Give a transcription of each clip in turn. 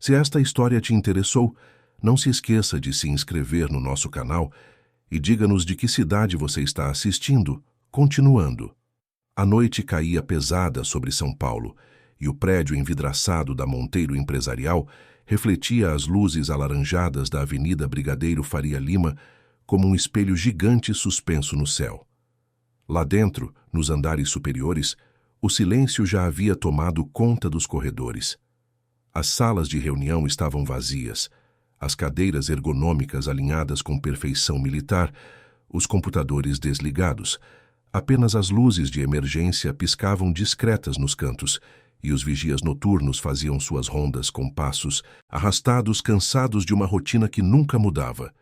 Se esta história te interessou, não se esqueça de se inscrever no nosso canal e diga-nos de que cidade você está assistindo. Continuando. A noite caía pesada sobre São Paulo e o prédio envidraçado da Monteiro Empresarial refletia as luzes alaranjadas da Avenida Brigadeiro Faria Lima como um espelho gigante suspenso no céu. Lá dentro, nos andares superiores, o silêncio já havia tomado conta dos corredores. As salas de reunião estavam vazias, as cadeiras ergonômicas alinhadas com perfeição militar, os computadores desligados. Apenas as luzes de emergência piscavam discretas nos cantos, e os vigias noturnos faziam suas rondas com passos arrastados, cansados de uma rotina que nunca mudava.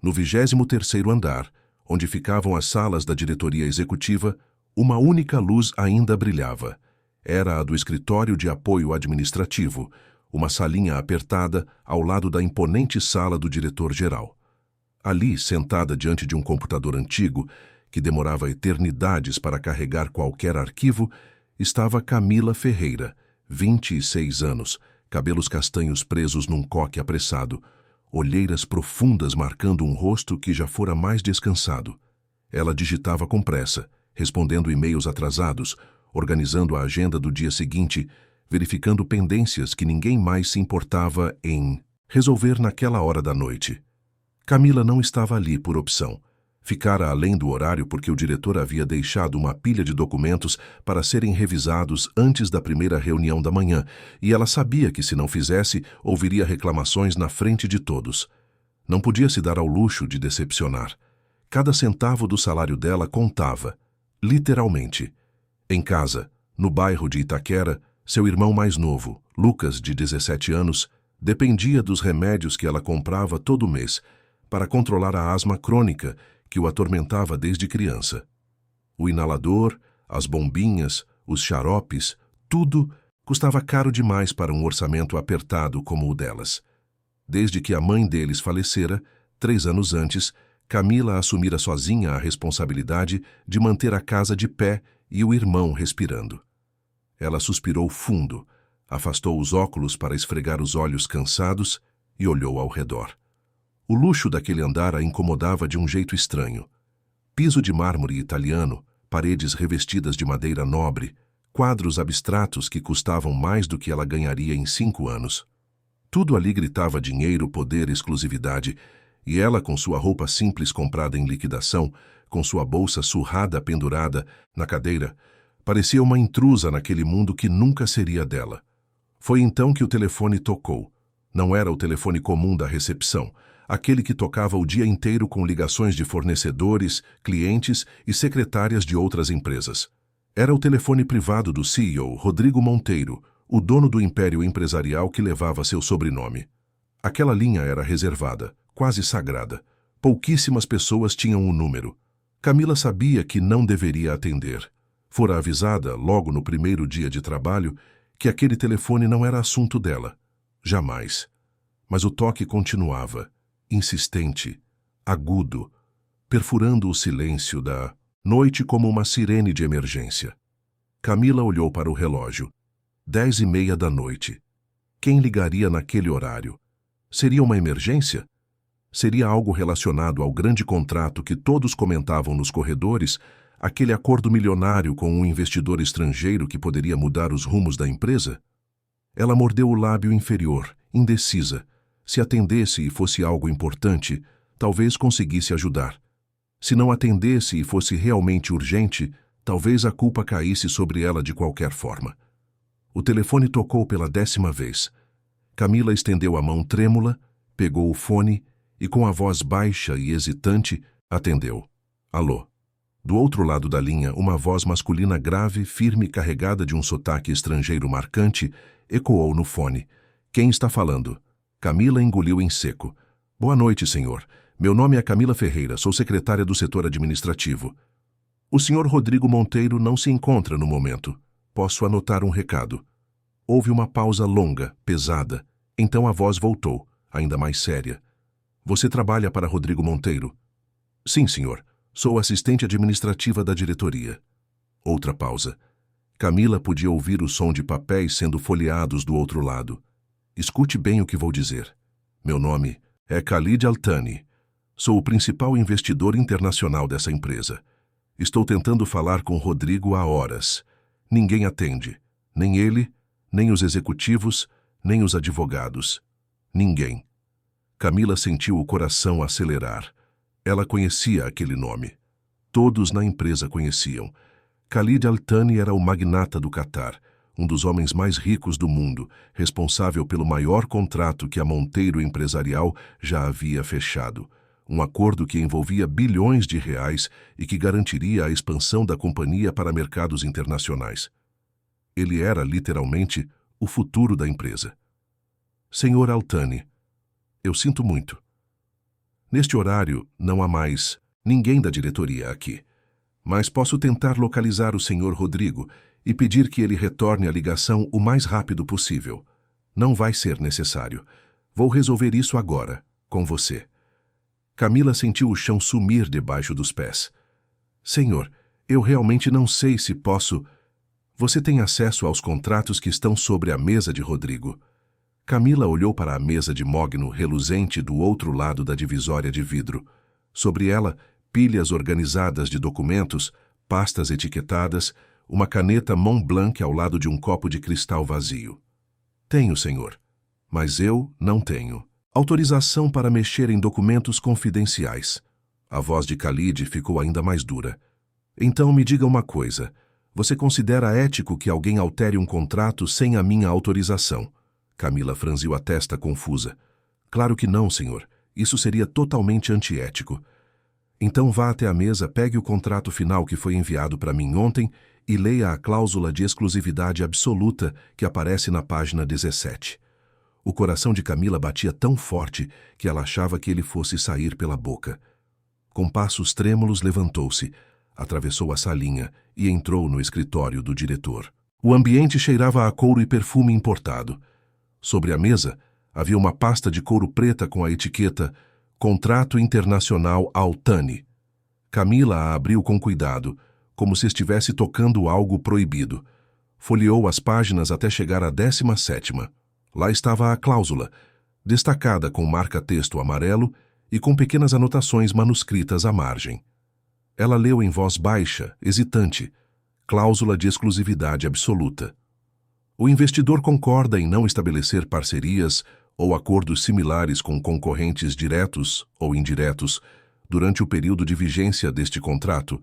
No 23º andar, onde ficavam as salas da diretoria executiva, uma única luz ainda brilhava. Era a do escritório de apoio administrativo, uma salinha apertada ao lado da imponente sala do diretor-geral. Ali, sentada diante de um computador antigo, que demorava eternidades para carregar qualquer arquivo, estava Camila Ferreira, 26 anos, cabelos castanhos presos num coque apressado, olheiras profundas marcando um rosto que já fora mais descansado. Ela digitava com pressa, respondendo e-mails atrasados, organizando a agenda do dia seguinte, verificando pendências que ninguém mais se importava em resolver naquela hora da noite. Camila não estava ali por opção. Ficara além do horário porque o diretor havia deixado uma pilha de documentos para serem revisados antes da primeira reunião da manhã, e ela sabia que, se não fizesse, ouviria reclamações na frente de todos. Não podia se dar ao luxo de decepcionar. Cada centavo do salário dela contava, literalmente. Em casa, no bairro de Itaquera, seu irmão mais novo, Lucas, de 17 anos, dependia dos remédios que ela comprava todo mês para controlar a asma crônica que o atormentava desde criança. O inalador, as bombinhas, os xaropes, tudo custava caro demais para um orçamento apertado como o delas. Desde que a mãe deles falecera, 3 anos antes, Camila assumira sozinha a responsabilidade de manter a casa de pé e o irmão respirando. Ela suspirou fundo, afastou os óculos para esfregar os olhos cansados e olhou ao redor. O luxo daquele andar a incomodava de um jeito estranho. Piso de mármore italiano, paredes revestidas de madeira nobre, quadros abstratos que custavam mais do que ela ganharia em 5 anos. Tudo ali gritava dinheiro, poder, exclusividade, e ela, com sua roupa simples comprada em liquidação, com sua bolsa surrada pendurada na cadeira, parecia uma intrusa naquele mundo que nunca seria dela. Foi então que o telefone tocou. Não era o telefone comum da recepção, aquele que tocava o dia inteiro com ligações de fornecedores, clientes e secretárias de outras empresas. Era o telefone privado do CEO, Rodrigo Monteiro, o dono do império empresarial que levava seu sobrenome. Aquela linha era reservada, quase sagrada. Pouquíssimas pessoas tinham o número. Camila sabia que não deveria atender. Fora avisada, logo no primeiro dia de trabalho, que aquele telefone não era assunto dela. Jamais. Mas o toque continuava, insistente, agudo, perfurando o silêncio da noite como uma sirene de emergência. Camila olhou para o relógio. 10h30 da noite. Quem ligaria naquele horário? Seria uma emergência? Seria algo relacionado ao grande contrato que todos comentavam nos corredores, aquele acordo milionário com um investidor estrangeiro que poderia mudar os rumos da empresa? Ela mordeu o lábio inferior, indecisa. Se atendesse e fosse algo importante, talvez conseguisse ajudar. Se não atendesse e fosse realmente urgente, talvez a culpa caísse sobre ela de qualquer forma. O telefone tocou pela 10ª vez. Camila estendeu a mão trêmula, pegou o fone e, com a voz baixa e hesitante, atendeu. Alô. Do outro lado da linha, uma voz masculina grave, firme e carregada de um sotaque estrangeiro marcante, ecoou no fone. Quem está falando? Camila engoliu em seco. Boa noite, senhor. Meu nome é Camila Ferreira, sou secretária do setor administrativo. O senhor Rodrigo Monteiro não se encontra no momento. Posso anotar um recado. Houve uma pausa longa, pesada. Então a voz voltou, ainda mais séria. Você trabalha para Rodrigo Monteiro? Sim, senhor. Sou assistente administrativa da diretoria. Outra pausa. Camila podia ouvir o som de papéis sendo folheados do outro lado. Escute bem o que vou dizer. Meu nome é Khalid Al-Thani. Sou o principal investidor internacional dessa empresa. Estou tentando falar com Rodrigo há horas. Ninguém atende. Nem ele, nem os executivos, nem os advogados. Ninguém. Camila sentiu o coração acelerar. Ela conhecia aquele nome. Todos na empresa conheciam. Khalid Al-Thani era o magnata do Catar, um dos homens mais ricos do mundo, responsável pelo maior contrato que a Monteiro Empresarial já havia fechado. Um acordo que envolvia bilhões de reais e que garantiria a expansão da companhia para mercados internacionais. Ele era, literalmente, o futuro da empresa. Senhor Al-Thani, eu sinto muito. Neste horário, não há mais ninguém da diretoria aqui. Mas posso tentar localizar o senhor Rodrigo e pedir que ele retorne a ligação o mais rápido possível. Não vai ser necessário. Vou resolver isso agora, com você. Camila sentiu o chão sumir debaixo dos pés. Senhor, eu realmente não sei se posso... Você tem acesso aos contratos que estão sobre a mesa de Rodrigo. Camila olhou para a mesa de mogno reluzente do outro lado da divisória de vidro. Sobre ela, pilhas organizadas de documentos, pastas etiquetadas, uma caneta Montblanc ao lado de um copo de cristal vazio. Tenho, senhor. Mas eu não tenho. Autorização para mexer em documentos confidenciais. A voz de Khalid ficou ainda mais dura. Então me diga uma coisa. Você considera ético que alguém altere um contrato sem a minha autorização? Camila franziu a testa confusa. Claro que não, senhor. Isso seria totalmente antiético. Então vá até a mesa, pegue o contrato final que foi enviado para mim ontem e leia a cláusula de exclusividade absoluta que aparece na página 17. O coração de Camila batia tão forte que ela achava que ele fosse sair pela boca. Com passos trêmulos levantou-se, atravessou a salinha e entrou no escritório do diretor. O ambiente cheirava a couro e perfume importado. Sobre a mesa havia uma pasta de couro preta com a etiqueta Contrato Internacional Al-Thani. Camila a abriu com cuidado, como se estivesse tocando algo proibido. Folheou as páginas até chegar à 17ª. Lá estava a cláusula, destacada com marca-texto amarelo e com pequenas anotações manuscritas à margem. Ela leu em voz baixa, hesitante, cláusula de exclusividade absoluta. O investidor concorda em não estabelecer parcerias ou acordos similares com concorrentes diretos ou indiretos durante o período de vigência deste contrato,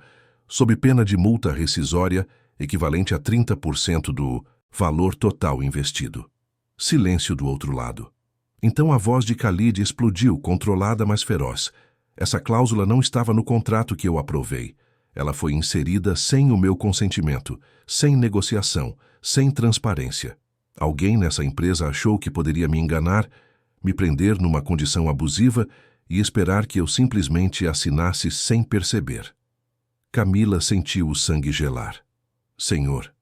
sob pena de multa rescisória equivalente a 30% do valor total investido. Silêncio do outro lado. Então a voz de Khalid explodiu, controlada mas feroz. Essa cláusula não estava no contrato que eu aprovei. Ela foi inserida sem o meu consentimento, sem negociação, sem transparência. Alguém nessa empresa achou que poderia me enganar, me prender numa condição abusiva e esperar que eu simplesmente assinasse sem perceber. Camila sentiu o sangue gelar. Senhor,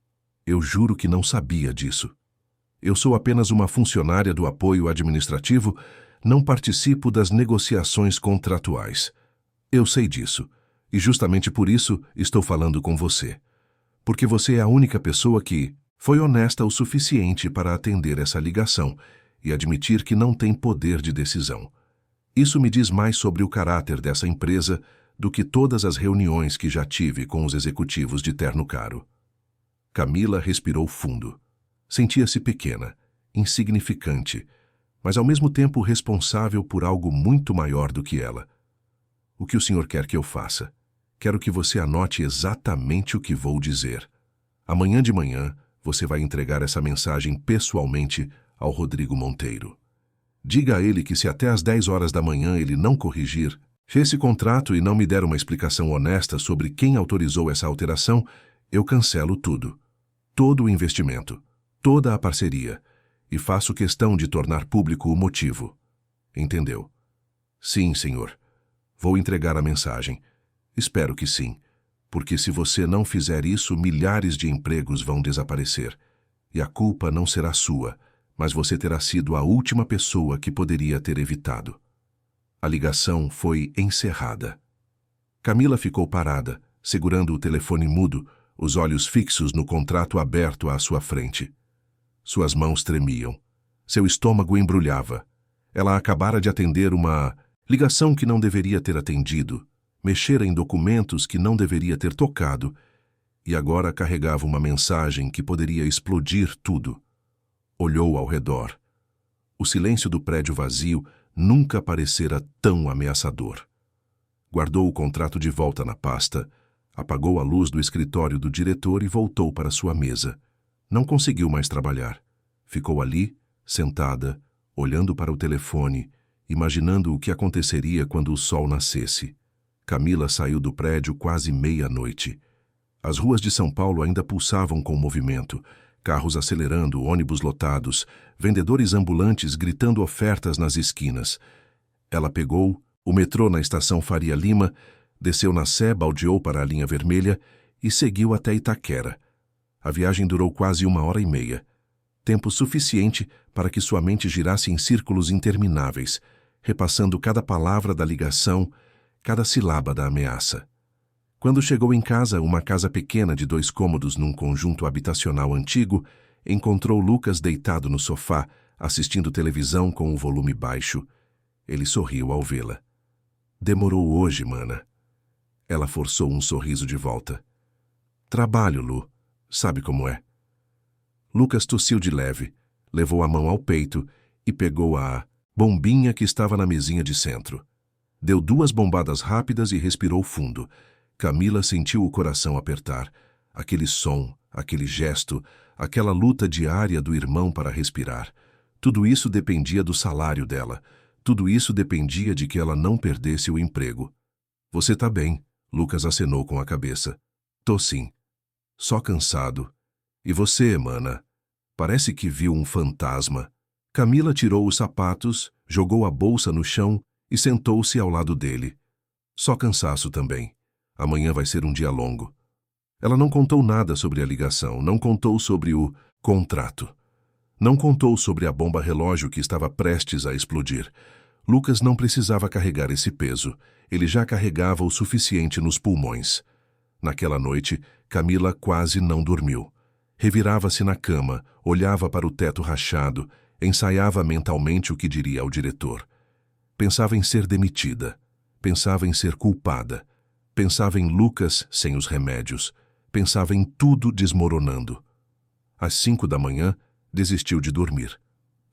eu juro que não sabia disso. Eu sou apenas uma funcionária do apoio administrativo, não participo das negociações contratuais. Eu sei disso, e justamente por isso estou falando com você. Porque você é a única pessoa que foi honesta o suficiente para atender essa ligação e admitir que não tem poder de decisão. Isso me diz mais sobre o caráter dessa empresa do que todas as reuniões que já tive com os executivos de terno caro. Camila respirou fundo. Sentia-se pequena, insignificante, mas ao mesmo tempo responsável por algo muito maior do que ela. O que o senhor quer que eu faça? Quero que você anote exatamente o que vou dizer. Amanhã de manhã, você vai entregar essa mensagem pessoalmente ao Rodrigo Monteiro. Diga a ele que se até às 10 horas da manhã ele não corrigir esse contrato e não me der uma explicação honesta sobre quem autorizou essa alteração, eu cancelo tudo. Todo o investimento, toda a parceria, e faço questão de tornar público o motivo. Entendeu? Sim, senhor. Vou entregar a mensagem. Espero que sim, porque se você não fizer isso, milhares de empregos vão desaparecer. E a culpa não será sua, mas você terá sido a última pessoa que poderia ter evitado. A ligação foi encerrada. Camila ficou parada, segurando o telefone mudo, os olhos fixos no contrato aberto à sua frente. Suas mãos tremiam. Seu estômago embrulhava. Ela acabara de atender uma ligação que não deveria ter atendido, mexera em documentos que não deveria ter tocado, e agora carregava uma mensagem que poderia explodir tudo. Olhou ao redor. O silêncio do prédio vazio nunca parecera tão ameaçador. Guardou o contrato de volta na pasta, apagou a luz do escritório do diretor e voltou para sua mesa. Não conseguiu mais trabalhar. Ficou ali, sentada, olhando para o telefone, imaginando o que aconteceria quando o sol nascesse. Camila saiu do prédio quase meia-noite. As ruas de São Paulo ainda pulsavam com o movimento, carros acelerando, ônibus lotados, vendedores ambulantes gritando ofertas nas esquinas. Ela pegou o metrô na estação Faria Lima, desceu na Sé, baldeou para a linha vermelha e seguiu até Itaquera. A viagem durou quase 1h30. Tempo suficiente para que sua mente girasse em círculos intermináveis, repassando cada palavra da ligação, cada sílaba da ameaça. Quando chegou em casa, uma casa pequena de 2 cômodos num conjunto habitacional antigo, encontrou Lucas deitado no sofá, assistindo televisão com o volume baixo. Ele sorriu ao vê-la. Demorou hoje, mana. Ela forçou um sorriso de volta. Trabalho, Lu. Sabe como é. Lucas tossiu de leve, levou a mão ao peito e pegou a bombinha que estava na mesinha de centro. Deu 2 bombadas rápidas e respirou fundo. Camila sentiu o coração apertar. Aquele som, aquele gesto, aquela luta diária do irmão para respirar. Tudo isso dependia do salário dela. Tudo isso dependia de que ela não perdesse o emprego. Você tá bem, Lucas acenou com a cabeça. Tô sim. Só cansado. E você, mana? Parece que viu um fantasma. Camila tirou os sapatos, jogou a bolsa no chão e sentou-se ao lado dele. Só cansaço também. Amanhã vai ser um dia longo. Ela não contou nada sobre a ligação, não contou sobre o contrato. Não contou sobre a bomba relógio que estava prestes a explodir. Lucas não precisava carregar esse peso. Ele já carregava o suficiente nos pulmões. Naquela noite, Camila quase não dormiu. Revirava-se na cama, olhava para o teto rachado, ensaiava mentalmente o que diria ao diretor. Pensava em ser demitida. Pensava em ser culpada. Pensava em Lucas sem os remédios. Pensava em tudo desmoronando. Às 5 da manhã, desistiu de dormir.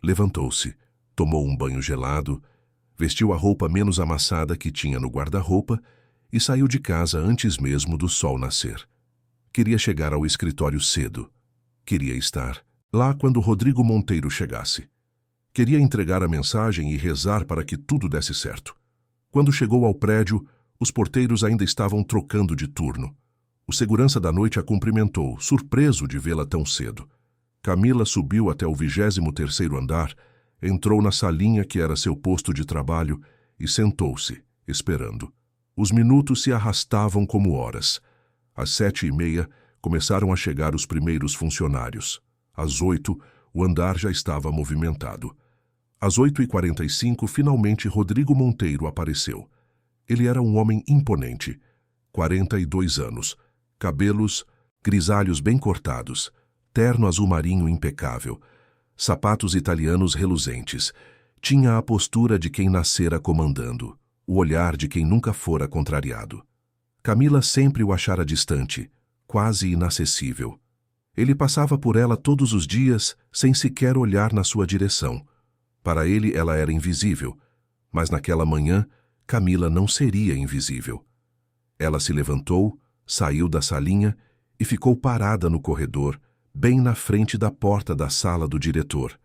Levantou-se, tomou um banho gelado, vestiu a roupa menos amassada que tinha no guarda-roupa e saiu de casa antes mesmo do sol nascer. Queria chegar ao escritório cedo. Queria estar lá quando Rodrigo Monteiro chegasse. Queria entregar a mensagem e rezar para que tudo desse certo. Quando chegou ao prédio, os porteiros ainda estavam trocando de turno. O segurança da noite a cumprimentou, surpreso de vê-la tão cedo. Camila subiu até o 23º andar, entrou na salinha que era seu posto de trabalho e sentou-se, esperando. Os minutos se arrastavam como horas. Às 7h30, começaram a chegar os primeiros funcionários. Às 8, o andar já estava movimentado. Às 8h45, finalmente Rodrigo Monteiro apareceu. Ele era um homem imponente, 42 anos, cabelos grisalhos bem cortados, terno azul marinho impecável, sapatos italianos reluzentes. Tinha a postura de quem nascera comandando, o olhar de quem nunca fora contrariado. Camila sempre o achara distante, quase inacessível. Ele passava por ela todos os dias sem sequer olhar na sua direção. Para ele ela era invisível, mas naquela manhã Camila não seria invisível. Ela se levantou, saiu da salinha e ficou parada no corredor, bem na frente da porta da sala do diretor.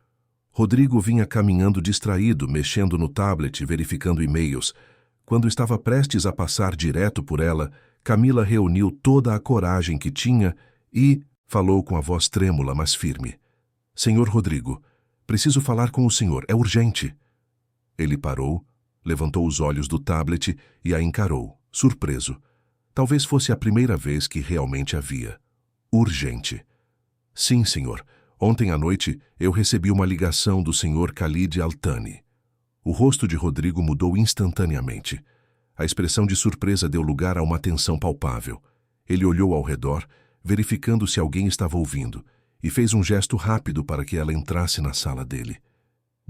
Rodrigo vinha caminhando distraído, mexendo no tablet, verificando e-mails. Quando estava prestes a passar direto por ela, Camila reuniu toda a coragem que tinha e falou com a voz trêmula, mas firme. Senhor Rodrigo, preciso falar com o senhor, é urgente. Ele parou, levantou os olhos do tablet e a encarou, surpreso. Talvez fosse a primeira vez que realmente a via. Urgente. Sim, senhor. Ontem à noite eu recebi uma ligação do senhor Khalid Altani. O rosto de Rodrigo mudou instantaneamente. A expressão de surpresa deu lugar a uma tensão palpável. Ele olhou ao redor, verificando se alguém estava ouvindo, e fez um gesto rápido para que ela entrasse na sala dele.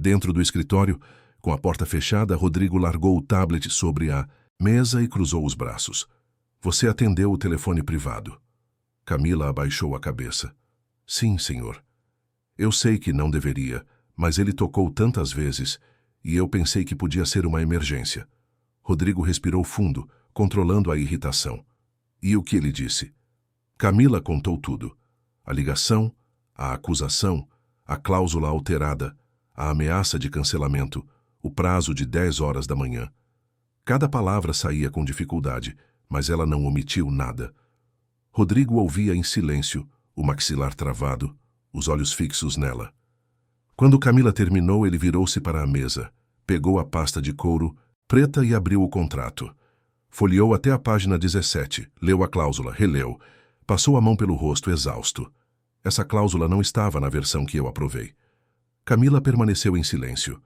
Dentro do escritório, com a porta fechada, Rodrigo largou o tablet sobre a mesa e cruzou os braços. Você atendeu o telefone privado. Camila abaixou a cabeça. Sim, senhor. Eu sei que não deveria, mas ele tocou tantas vezes e eu pensei que podia ser uma emergência. Rodrigo respirou fundo, controlando a irritação. E o que ele disse? Camila contou tudo. A ligação, a acusação, a cláusula alterada, a ameaça de cancelamento, o prazo de 10 horas da manhã. Cada palavra saía com dificuldade, mas ela não omitiu nada. Rodrigo ouvia em silêncio, o maxilar travado, os olhos fixos nela. Quando Camila terminou, ele virou-se para a mesa, pegou a pasta de couro preta e abriu o contrato. Folheou até a página 17, leu a cláusula, releu, passou a mão pelo rosto exausto. Essa cláusula não estava na versão que eu aprovei. Camila permaneceu em silêncio.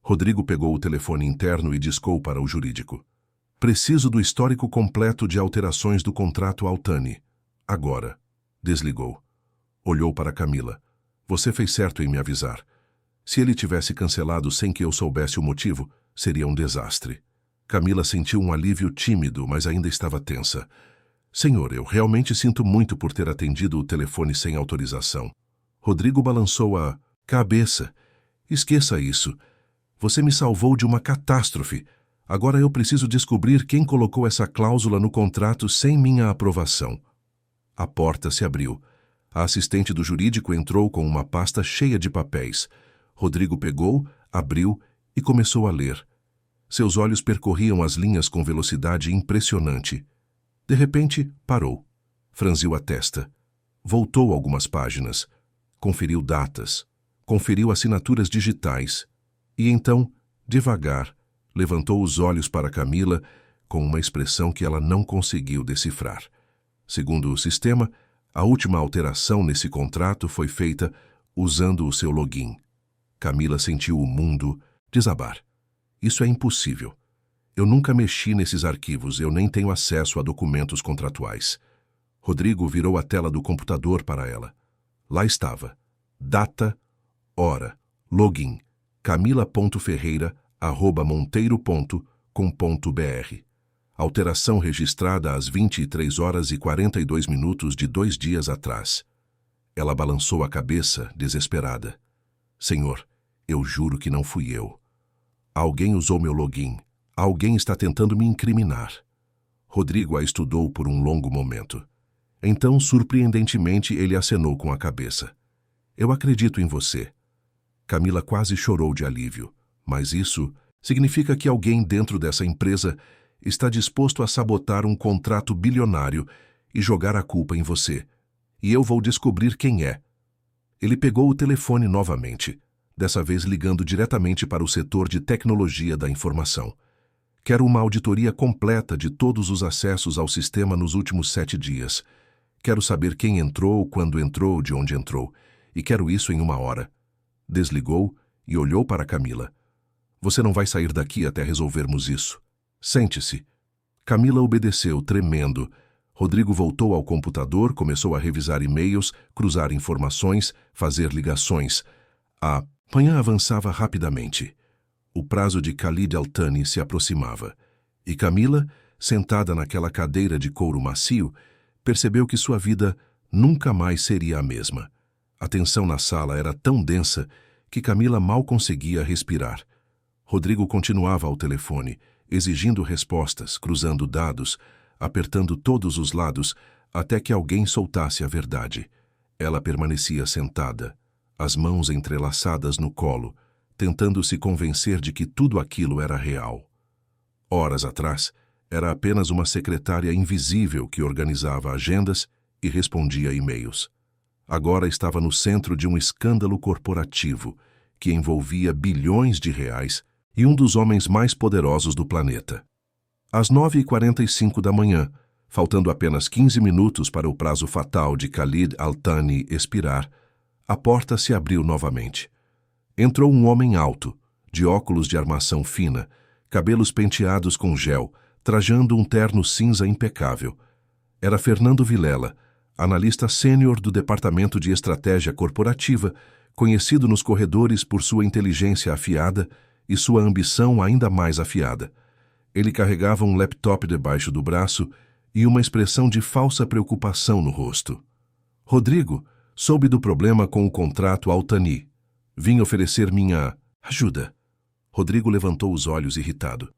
Rodrigo pegou o telefone interno e discou para o jurídico. Preciso do histórico completo de alterações do contrato Altani. Agora. Desligou. Olhou para Camila. Você fez certo em me avisar. Se ele tivesse cancelado sem que eu soubesse o motivo, seria um desastre. Camila sentiu um alívio tímido, mas ainda estava tensa. Senhor, eu realmente sinto muito por ter atendido o telefone sem autorização. Rodrigo balançou a cabeça. Esqueça isso. Você me salvou de uma catástrofe. Agora eu preciso descobrir quem colocou essa cláusula no contrato sem minha aprovação. A porta se abriu. A assistente do jurídico entrou com uma pasta cheia de papéis. Rodrigo pegou, abriu e começou a ler. Seus olhos percorriam as linhas com velocidade impressionante. De repente, parou. Franziu a testa. Voltou algumas páginas. Conferiu datas. Conferiu assinaturas digitais. E então, devagar, levantou os olhos para Camila com uma expressão que ela não conseguiu decifrar. Segundo o sistema, a última alteração nesse contrato foi feita usando o seu login. Camila sentiu o mundo desabar. Isso é impossível. Eu nunca mexi nesses arquivos, eu nem tenho acesso a documentos contratuais. Rodrigo virou a tela do computador para ela. Lá estava. Data, hora, login, camila.ferreira@monteiro.com.br. Alteração registrada às 23 horas e 42 minutos de 2 dias atrás. Ela balançou a cabeça, desesperada. Senhor, eu juro que não fui eu. Alguém usou meu login. Alguém está tentando me incriminar. Rodrigo a estudou por um longo momento. Então, surpreendentemente, ele acenou com a cabeça. Eu acredito em você. Camila quase chorou de alívio. Mas isso significa que alguém dentro dessa empresa está disposto a sabotar um contrato bilionário e jogar a culpa em você. E eu vou descobrir quem é. Ele pegou o telefone novamente, dessa vez ligando diretamente para o setor de tecnologia da informação. Quero uma auditoria completa de todos os acessos ao sistema nos últimos 7 dias. Quero saber quem entrou, quando entrou, de onde entrou. E quero isso em 1 hora. Desligou e olhou para Camila. Você não vai sair daqui até resolvermos isso. Sente-se. Camila obedeceu, tremendo. Rodrigo voltou ao computador, começou a revisar e-mails, cruzar informações, fazer ligações. A manhã avançava rapidamente. O prazo de Khalid Altani se aproximava. E Camila, sentada naquela cadeira de couro macio, percebeu que sua vida nunca mais seria a mesma. A tensão na sala era tão densa que Camila mal conseguia respirar. Rodrigo continuava ao telefone, exigindo respostas, cruzando dados, apertando todos os lados, até que alguém soltasse a verdade. Ela permanecia sentada, as mãos entrelaçadas no colo, tentando se convencer de que tudo aquilo era real. Horas atrás, era apenas uma secretária invisível que organizava agendas e respondia e-mails. Agora estava no centro de um escândalo corporativo que envolvia bilhões de reais e um dos homens mais poderosos do planeta. Às 9h45 da manhã, faltando apenas 15 minutos para o prazo fatal de Khalid Altani expirar, a porta se abriu novamente. Entrou um homem alto, de óculos de armação fina, cabelos penteados com gel, trajando um terno cinza impecável. Era Fernando Vilela, analista sênior do Departamento de Estratégia Corporativa, conhecido nos corredores por sua inteligência afiada e sua ambição ainda mais afiada. Ele carregava um laptop debaixo do braço e uma expressão de falsa preocupação no rosto. Rodrigo, soube do problema com o contrato Altani. Vim oferecer minha ajuda. Rodrigo levantou os olhos irritado.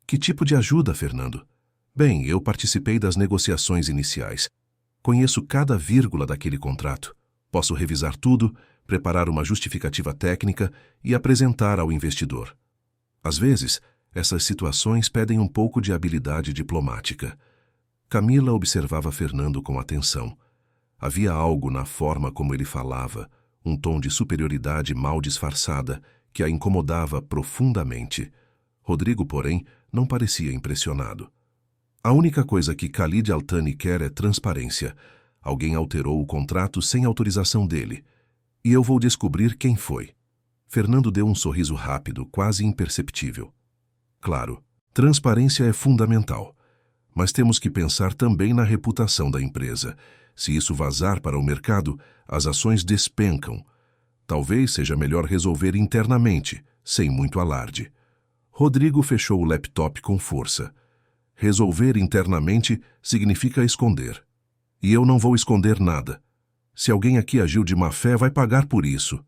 Que tipo de ajuda, Fernando? Bem, eu participei das negociações iniciais. Conheço cada vírgula daquele contrato. Posso revisar tudo, preparar uma justificativa técnica e apresentar ao investidor. Às vezes, essas situações pedem um pouco de habilidade diplomática. Camila observava Fernando com atenção. Havia algo na forma como ele falava, um tom de superioridade mal disfarçada, que a incomodava profundamente. Rodrigo, porém, não parecia impressionado. A única coisa que Khalid Altani quer é transparência. Alguém alterou o contrato sem autorização dele. E eu vou descobrir quem foi. Fernando deu um sorriso rápido, quase imperceptível. Claro, transparência é fundamental. Mas temos que pensar também na reputação da empresa. Se isso vazar para o mercado, as ações despencam. Talvez seja melhor resolver internamente, sem muito alarde. Rodrigo fechou o laptop com força. Resolver internamente significa esconder. E eu não vou esconder nada. Se alguém aqui agiu de má fé, vai pagar por isso.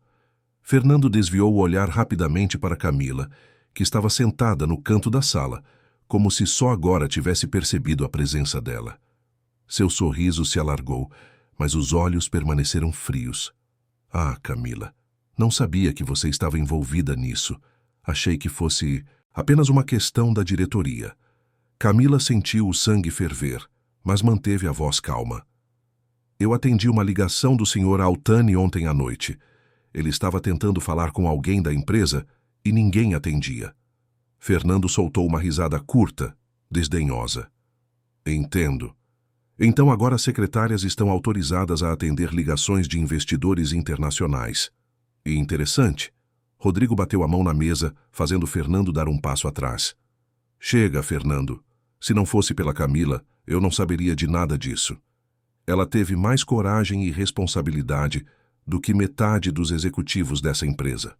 Fernando desviou o olhar rapidamente para Camila, que estava sentada no canto da sala, como se só agora tivesse percebido a presença dela. Seu sorriso se alargou, mas os olhos permaneceram frios. Ah, Camila, não sabia que você estava envolvida nisso. Achei que fosse apenas uma questão da diretoria. Camila sentiu o sangue ferver, mas manteve a voz calma. Eu atendi uma ligação do Sr. Altani ontem à noite. Ele estava tentando falar com alguém da empresa e ninguém atendia. Fernando soltou uma risada curta, desdenhosa. Entendo. Então agora as secretárias estão autorizadas a atender ligações de investidores internacionais. E interessante. Rodrigo bateu a mão na mesa, fazendo Fernando dar um passo atrás. Chega, Fernando. Se não fosse pela Camila, eu não saberia de nada disso. Ela teve mais coragem e responsabilidade do que metade dos executivos dessa empresa.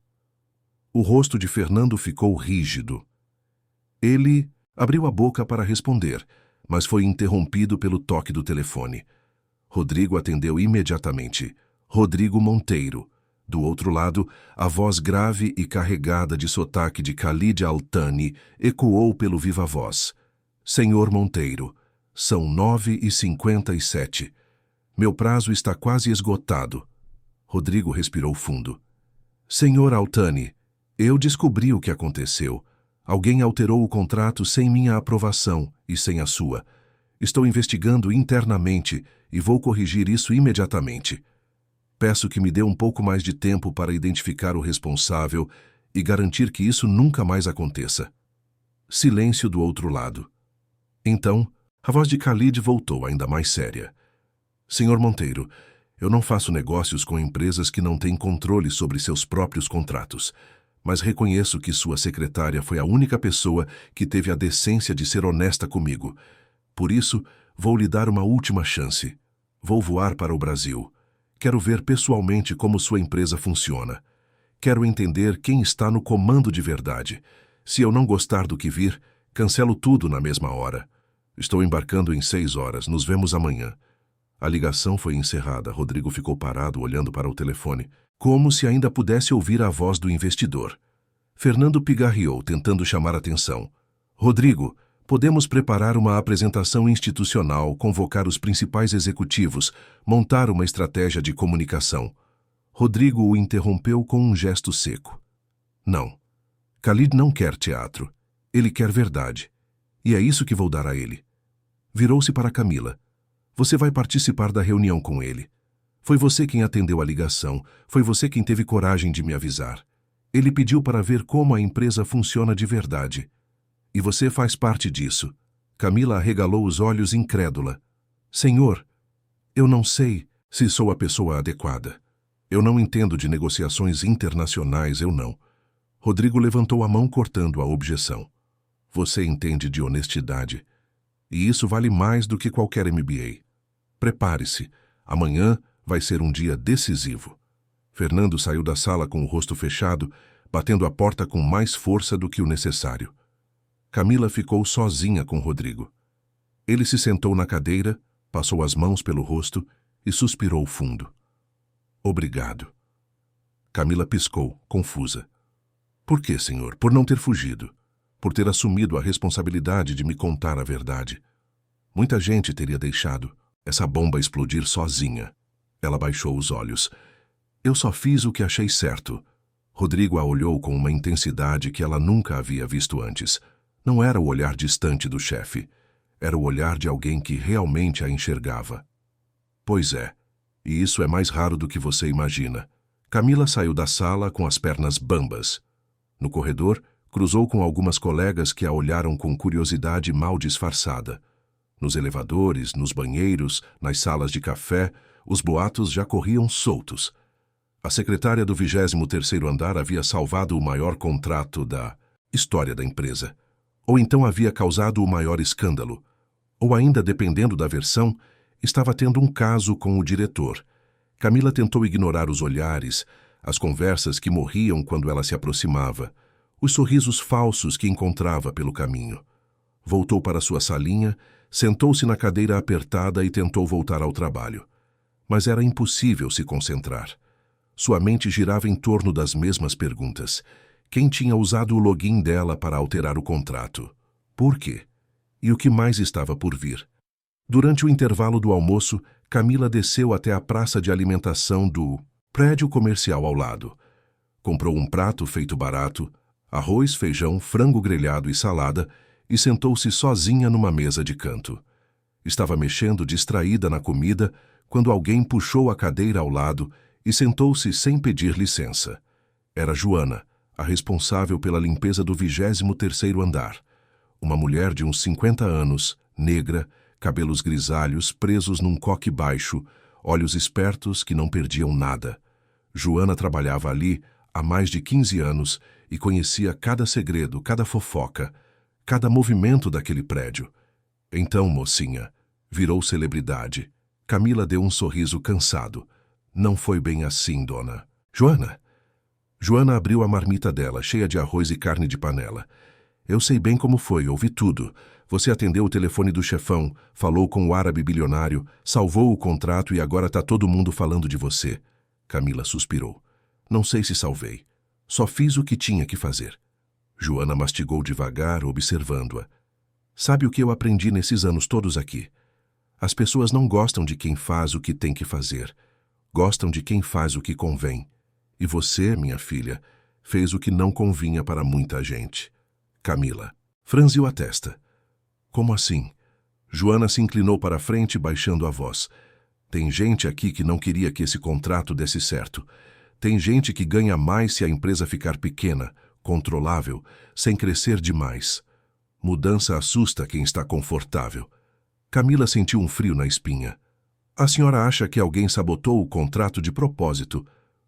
O rosto de Fernando ficou rígido. Ele abriu a boca para responder, mas foi interrompido pelo toque do telefone. Rodrigo atendeu imediatamente. Rodrigo Monteiro. Do outro lado, a voz grave e carregada de sotaque de Khalid Altani ecoou pelo viva-voz. Senhor Monteiro, são 9h57. Meu prazo está quase esgotado. Rodrigo respirou fundo. Senhor Altani, eu descobri o que aconteceu. Alguém alterou o contrato sem minha aprovação e sem a sua. Estou investigando internamente e vou corrigir isso imediatamente. Peço que me dê um pouco mais de tempo para identificar o responsável e garantir que isso nunca mais aconteça. Silêncio do outro lado. Então, a voz de Khalid voltou ainda mais séria. Senhor Monteiro, eu não faço negócios com empresas que não têm controle sobre seus próprios contratos, mas reconheço que sua secretária foi a única pessoa que teve a decência de ser honesta comigo. Por isso, vou lhe dar uma última chance. Vou voar para o Brasil. Quero ver pessoalmente como sua empresa funciona. Quero entender quem está no comando de verdade. Se eu não gostar do que vir, cancelo tudo na mesma hora. Estou embarcando em 6 horas. Nos vemos amanhã. A ligação foi encerrada. Rodrigo ficou parado olhando para o telefone, como se ainda pudesse ouvir a voz do investidor. Fernando pigarreou, tentando chamar atenção. Rodrigo, podemos preparar uma apresentação institucional, convocar os principais executivos, montar uma estratégia de comunicação. Rodrigo o interrompeu com um gesto seco. Não. Khalid não quer teatro. Ele quer verdade. E é isso que vou dar a ele. Virou-se para Camila. Você vai participar da reunião com ele. Foi você quem atendeu a ligação. Foi você quem teve coragem de me avisar. Ele pediu para ver como a empresa funciona de verdade. E você faz parte disso. Camila arregalou os olhos incrédula. Senhor, eu não sei se sou a pessoa adequada. Eu não entendo de negociações internacionais, eu não. Rodrigo levantou a mão cortando a objeção. Você entende de honestidade. E isso vale mais do que qualquer MBA. Prepare-se. Amanhã vai ser um dia decisivo. Fernando saiu da sala com o rosto fechado, batendo a porta com mais força do que o necessário. Camila ficou sozinha com Rodrigo. Ele se sentou na cadeira, passou as mãos pelo rosto e suspirou fundo. Obrigado. Camila piscou, confusa. Por que, senhor? Por não ter fugido. Por ter assumido a responsabilidade de me contar a verdade. Muita gente teria deixado essa bomba explodir sozinha. Ela baixou os olhos. Eu só fiz o que achei certo. Rodrigo a olhou com uma intensidade que ela nunca havia visto antes. Não era o olhar distante do chefe. Era o olhar de alguém que realmente a enxergava. Pois é, e isso é mais raro do que você imagina. Camila saiu da sala com as pernas bambas. No corredor, cruzou com algumas colegas que a olharam com curiosidade mal disfarçada. Nos elevadores, nos banheiros, nas salas de café, os boatos já corriam soltos. A secretária do 23º andar havia salvado o maior contrato da história da empresa. Ou então havia causado o maior escândalo. Ou ainda, dependendo da versão, estava tendo um caso com o diretor. Camila tentou ignorar os olhares, as conversas que morriam quando ela se aproximava, os sorrisos falsos que encontrava pelo caminho. Voltou para sua salinha, sentou-se na cadeira apertada e tentou voltar ao trabalho. Mas era impossível se concentrar. Sua mente girava em torno das mesmas perguntas. Quem tinha usado o login dela para alterar o contrato? Por quê? E o que mais estava por vir? Durante o intervalo do almoço, Camila desceu até a praça de alimentação do prédio comercial ao lado. Comprou um prato feito barato, arroz, feijão, frango grelhado e salada, e sentou-se sozinha numa mesa de canto. Estava mexendo distraída na comida quando alguém puxou a cadeira ao lado e sentou-se sem pedir licença. Era Joana, a responsável pela limpeza do 23º andar. Uma mulher de uns 50 anos, negra, cabelos grisalhos presos num coque baixo, olhos espertos que não perdiam nada. Joana trabalhava ali há mais de 15 anos e conhecia cada segredo, cada fofoca, cada movimento daquele prédio. Então, mocinha, virou celebridade. Camila deu um sorriso cansado. Não foi bem assim, dona. Joana? Joana abriu a marmita dela, cheia de arroz e carne de panela. Eu sei bem como foi, ouvi tudo. Você atendeu o telefone do chefão, falou com o árabe bilionário, salvou o contrato e agora tá todo mundo falando de você. Camila suspirou. Não sei se salvei. Só fiz o que tinha que fazer. Joana mastigou devagar, observando-a. Sabe o que eu aprendi nesses anos todos aqui? As pessoas não gostam de quem faz o que tem que fazer. Gostam de quem faz o que convém. E você, minha filha, fez o que não convinha para muita gente. Camila franziu a testa. Como assim? Joana se inclinou para a frente, baixando a voz. Tem gente aqui que não queria que esse contrato desse certo. Tem gente que ganha mais se a empresa ficar pequena, controlável, sem crescer demais. Mudança assusta quem está confortável. Camila sentiu um frio na espinha. A senhora acha que alguém sabotou o contrato de propósito?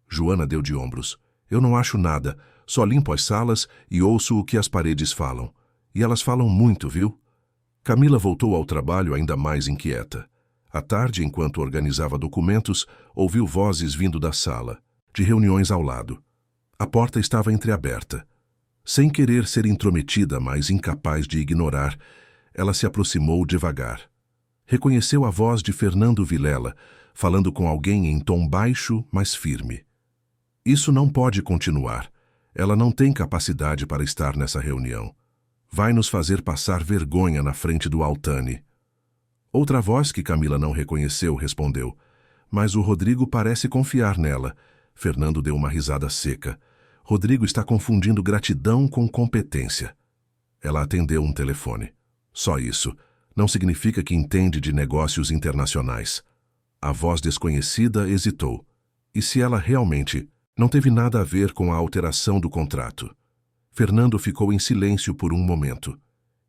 Joana deu de ombros. Eu não acho nada, só limpo as salas e ouço o que as paredes falam. E elas falam muito, viu? Camila voltou ao trabalho ainda mais inquieta. À tarde, enquanto organizava documentos, ouviu vozes vindo da sala, de reuniões ao lado. A porta estava entreaberta. Sem querer ser intrometida, mas incapaz de ignorar, ela se aproximou devagar. Reconheceu a voz de Fernando Vilela, falando com alguém em tom baixo, mas firme. Isso não pode continuar. Ela não tem capacidade para estar nessa reunião. Vai nos fazer passar vergonha na frente do Altani. Outra voz que Camila não reconheceu respondeu. Mas o Rodrigo parece confiar nela. Fernando deu uma risada seca. Rodrigo está confundindo gratidão com competência. Ela atendeu um telefone. Só isso. Não significa que entende de negócios internacionais. A voz desconhecida hesitou. E se ela realmente não teve nada a ver com a alteração do contrato? Fernando ficou em silêncio por um momento.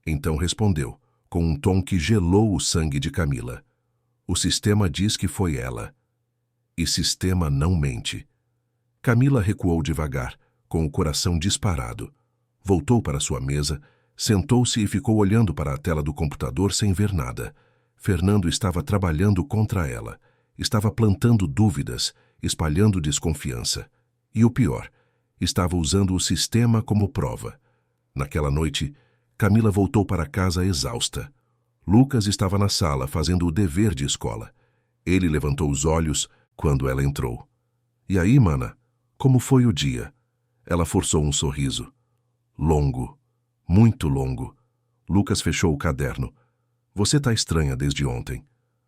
Então respondeu, com um tom que gelou o sangue de Camila. O sistema diz que foi ela. E sistema não mente. Camila recuou devagar, com o coração disparado. Voltou para sua mesa, sentou-se e ficou olhando para a tela do computador sem ver nada. Fernando estava trabalhando contra ela. Estava plantando dúvidas. espalhando desconfiança. E o pior, estava usando o sistema como prova. Naquela noite, Camila voltou para casa exausta. Lucas estava na sala fazendo o dever de escola. Ele levantou os olhos quando ela entrou. "E aí, mana? Como foi o dia?" Ela forçou um sorriso. "Longo. Muito longo." Lucas fechou o caderno. "Você tá estranha desde ontem.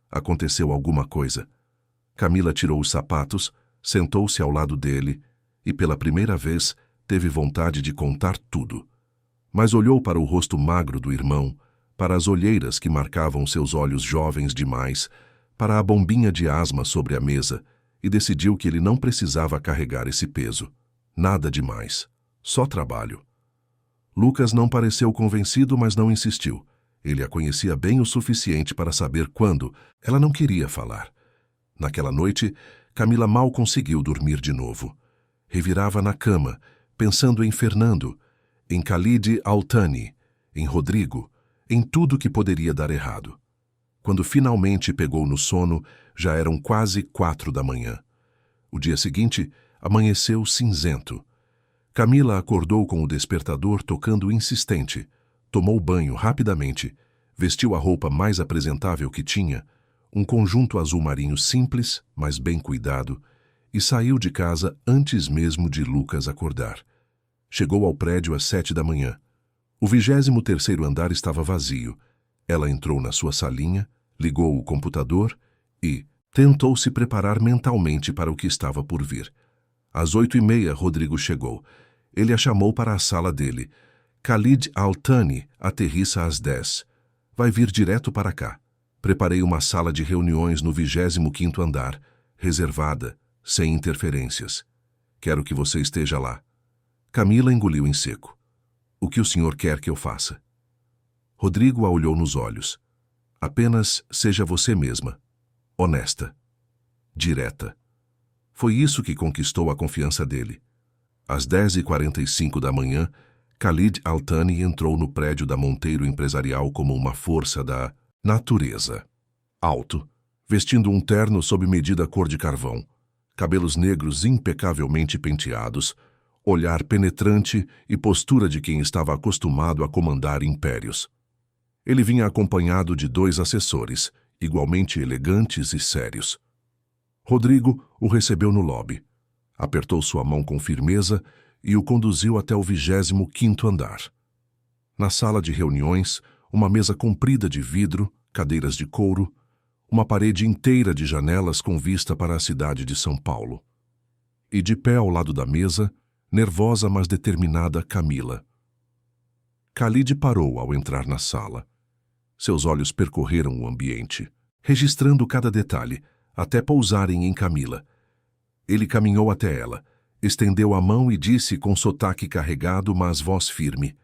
Aconteceu alguma coisa?" Camila tirou os sapatos, sentou-se ao lado dele e, pela primeira vez, teve vontade de contar tudo. Mas olhou para o rosto magro do irmão, para as olheiras que marcavam seus olhos jovens demais, para a bombinha de asma sobre a mesa e decidiu que ele não precisava carregar esse peso. Nada demais. Só trabalho. Lucas não pareceu convencido, mas não insistiu. Ele a conhecia bem o suficiente para saber quando ela não queria falar. Naquela noite, Camila mal conseguiu dormir de novo. Revirava na cama, pensando em Fernando, em Khalid Al-Thani, em Rodrigo, em tudo que poderia dar errado. Quando finalmente pegou no sono, já eram quase 4 da manhã. O dia seguinte amanheceu cinzento. Camila acordou com o despertador tocando insistente, tomou banho rapidamente, vestiu a roupa mais apresentável que tinha, um conjunto azul marinho simples, mas bem cuidado, e saiu de casa antes mesmo de Lucas acordar. Chegou ao prédio às 7 da manhã. O 23º andar estava vazio. Ela entrou na sua salinha, ligou o computador e tentou se preparar mentalmente para o que estava por vir. Às 8h30, Rodrigo chegou. Ele a chamou para a sala dele. "Khalid Al-Thani aterrissa às 10. Vai vir direto para cá. Preparei uma sala de reuniões no 25º andar, reservada, sem interferências. Quero que você esteja lá." Camila engoliu em seco. "O que o senhor quer que eu faça?" Rodrigo a olhou nos olhos. "Apenas seja você mesma. Honesta. Direta." Foi isso que conquistou a confiança dele. Às 10h45 da manhã, Khalid Al-Thani entrou no prédio da Monteiro Empresarial como uma força da natureza. Alto, vestindo um terno sob medida cor de carvão, cabelos negros impecavelmente penteados, olhar penetrante e postura de quem estava acostumado a comandar impérios. Ele vinha acompanhado de 2 assessores, igualmente elegantes e sérios. Rodrigo o recebeu no lobby, apertou sua mão com firmeza e o conduziu até o 25º andar. Na sala de reuniões, uma mesa comprida de vidro, cadeiras de couro, uma parede inteira de janelas com vista para a cidade de São Paulo. E de pé ao lado da mesa, nervosa mas determinada, Camila. Khalid parou ao entrar na sala. Seus olhos percorreram o ambiente, registrando cada detalhe, até pousarem em Camila. Ele caminhou até ela, estendeu a mão e disse com sotaque carregado, mas voz firme: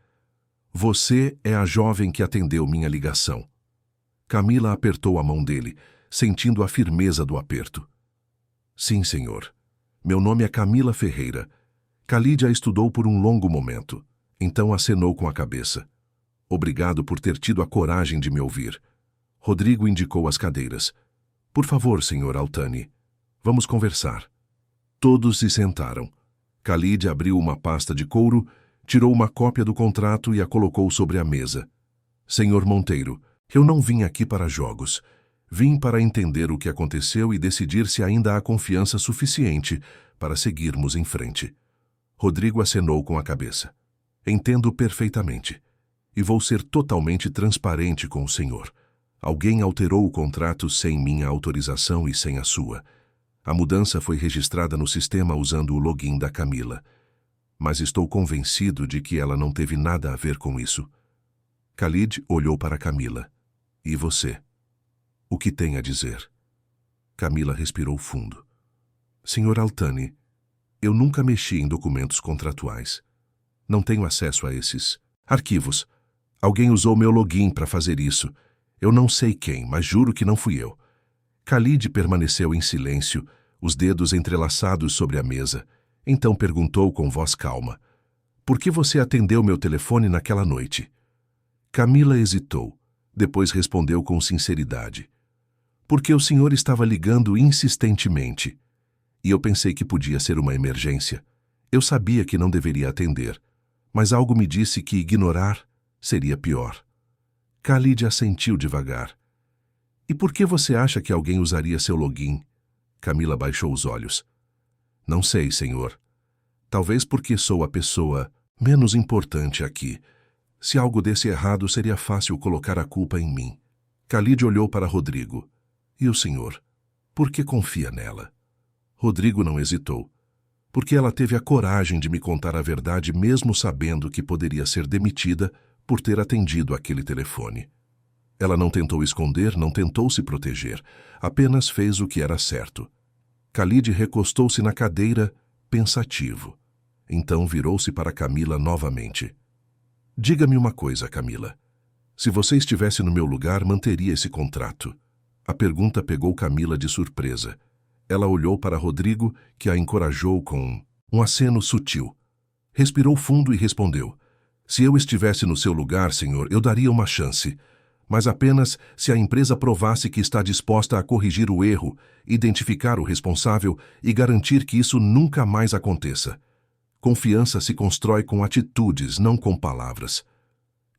"Você é a jovem que atendeu minha ligação." Camila apertou a mão dele, sentindo a firmeza do aperto. "Sim, senhor. Meu nome é Camila Ferreira." Khalid a estudou por um longo momento, então acenou com a cabeça. "Obrigado por ter tido a coragem de me ouvir." Rodrigo indicou as cadeiras. "Por favor, senhor Al-Thani, vamos conversar." Todos se sentaram. Khalid abriu uma pasta de couro, tirou uma cópia do contrato e a colocou sobre a mesa. "Senhor Monteiro, eu não vim aqui para jogos. Vim para entender o que aconteceu e decidir se ainda há confiança suficiente para seguirmos em frente." Rodrigo acenou com a cabeça. "Entendo perfeitamente. E vou ser totalmente transparente com o senhor. Alguém alterou o contrato sem minha autorização e sem a sua. A mudança foi registrada no sistema usando o login da Camila. Mas estou convencido de que ela não teve nada a ver com isso." Khalid olhou para Camila. "E você? O que tem a dizer?" Camila respirou fundo. "Senhor Al-Thani, eu nunca mexi em documentos contratuais. Não tenho acesso a esses arquivos. Alguém usou meu login para fazer isso. Eu não sei quem, mas juro que não fui eu." Khalid permaneceu em silêncio, os dedos entrelaçados sobre a mesa. Então perguntou com voz calma: "Por que você atendeu meu telefone naquela noite?" Camila hesitou, depois respondeu com sinceridade: "Porque o senhor estava ligando insistentemente. e eu pensei que podia ser uma emergência. Eu sabia que não deveria atender, mas algo me disse que ignorar seria pior. Khalid assentiu devagar. E por que você acha que alguém usaria seu login? Camila baixou os olhos. Não sei, senhor. Talvez porque sou a pessoa menos importante aqui. Se algo desse errado, seria fácil colocar a culpa em mim. Khalid olhou para Rodrigo. E o senhor? Por que confia nela? Rodrigo não hesitou. Porque ela teve a coragem de me contar a verdade mesmo sabendo que poderia ser demitida por ter atendido aquele telefone. Ela não tentou esconder, não tentou se proteger, apenas fez o que era certo. Khalid recostou-se na cadeira, pensativo. Então virou-se para Camila novamente. Diga-me uma coisa, Camila. Se você estivesse no meu lugar, manteria esse contrato? A pergunta pegou Camila de surpresa. Ela olhou para Rodrigo, que a encorajou com um aceno sutil. Respirou fundo e respondeu. Se eu estivesse no seu lugar, senhor, eu daria uma chance. Mas apenas se a empresa provasse que está disposta a corrigir o erro, identificar o responsável e garantir que isso nunca mais aconteça. Confiança se constrói com atitudes, não com palavras.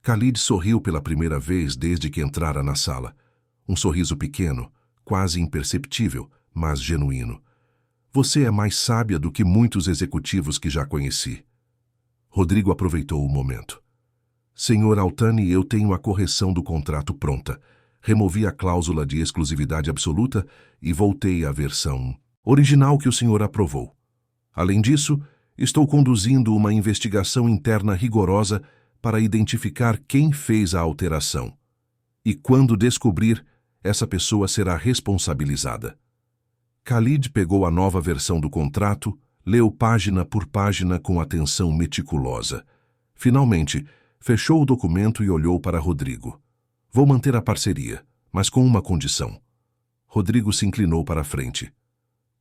Khalid sorriu pela primeira vez desde que entrara na sala. Um sorriso pequeno, quase imperceptível, mas genuíno. Você é mais sábia do que muitos executivos que já conheci. Rodrigo aproveitou o momento. Senhor Altani, eu tenho a correção do contrato pronta. Removi a cláusula de exclusividade absoluta e voltei à versão original que o senhor aprovou. Além disso, estou conduzindo uma investigação interna rigorosa para identificar quem fez a alteração. E quando descobrir, essa pessoa será responsabilizada. Khalid pegou a nova versão do contrato, leu página por página com atenção meticulosa. Finalmente, fechou o documento e olhou para Rodrigo. Vou manter a parceria, mas com uma condição. Rodrigo se inclinou para a frente.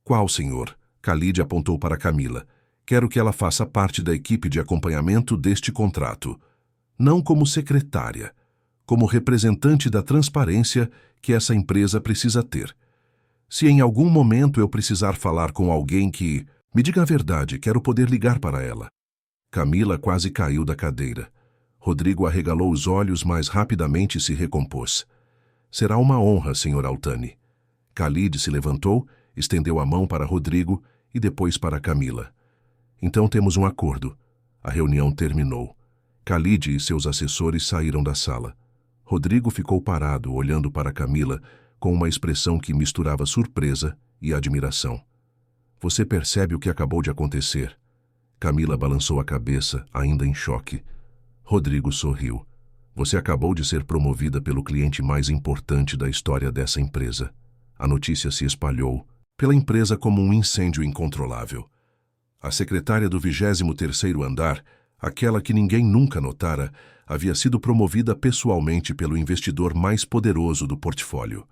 Qual, senhor? Khalid apontou para Camila. Quero que ela faça parte da equipe de acompanhamento deste contrato. Não como secretária, como representante da transparência que essa empresa precisa ter. Se em algum momento eu precisar falar com alguém que... Me diga a verdade, quero poder ligar para ela. Camila quase caiu da cadeira. Rodrigo arregalou os olhos, mas rapidamente se recompôs. Será uma honra, senhor Altani. Khalid se levantou, estendeu a mão para Rodrigo e depois para Camila. Então temos um acordo. A reunião terminou. Khalid e seus assessores saíram da sala. Rodrigo ficou parado, olhando para Camila, com uma expressão que misturava surpresa e admiração. Você percebe o que acabou de acontecer? Camila balançou a cabeça, ainda em choque. Rodrigo sorriu. Você acabou de ser promovida pelo cliente mais importante da história dessa empresa. A notícia se espalhou pela empresa como um incêndio incontrolável. A secretária do 23º andar, aquela que ninguém nunca notara, havia sido promovida pessoalmente pelo investidor mais poderoso do portfólio.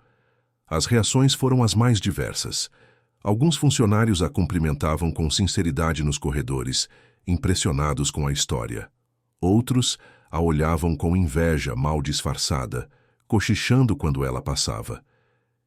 As reações foram as mais diversas. Alguns funcionários a cumprimentavam com sinceridade nos corredores, impressionados com a história. Outros a olhavam com inveja mal disfarçada, cochichando quando ela passava.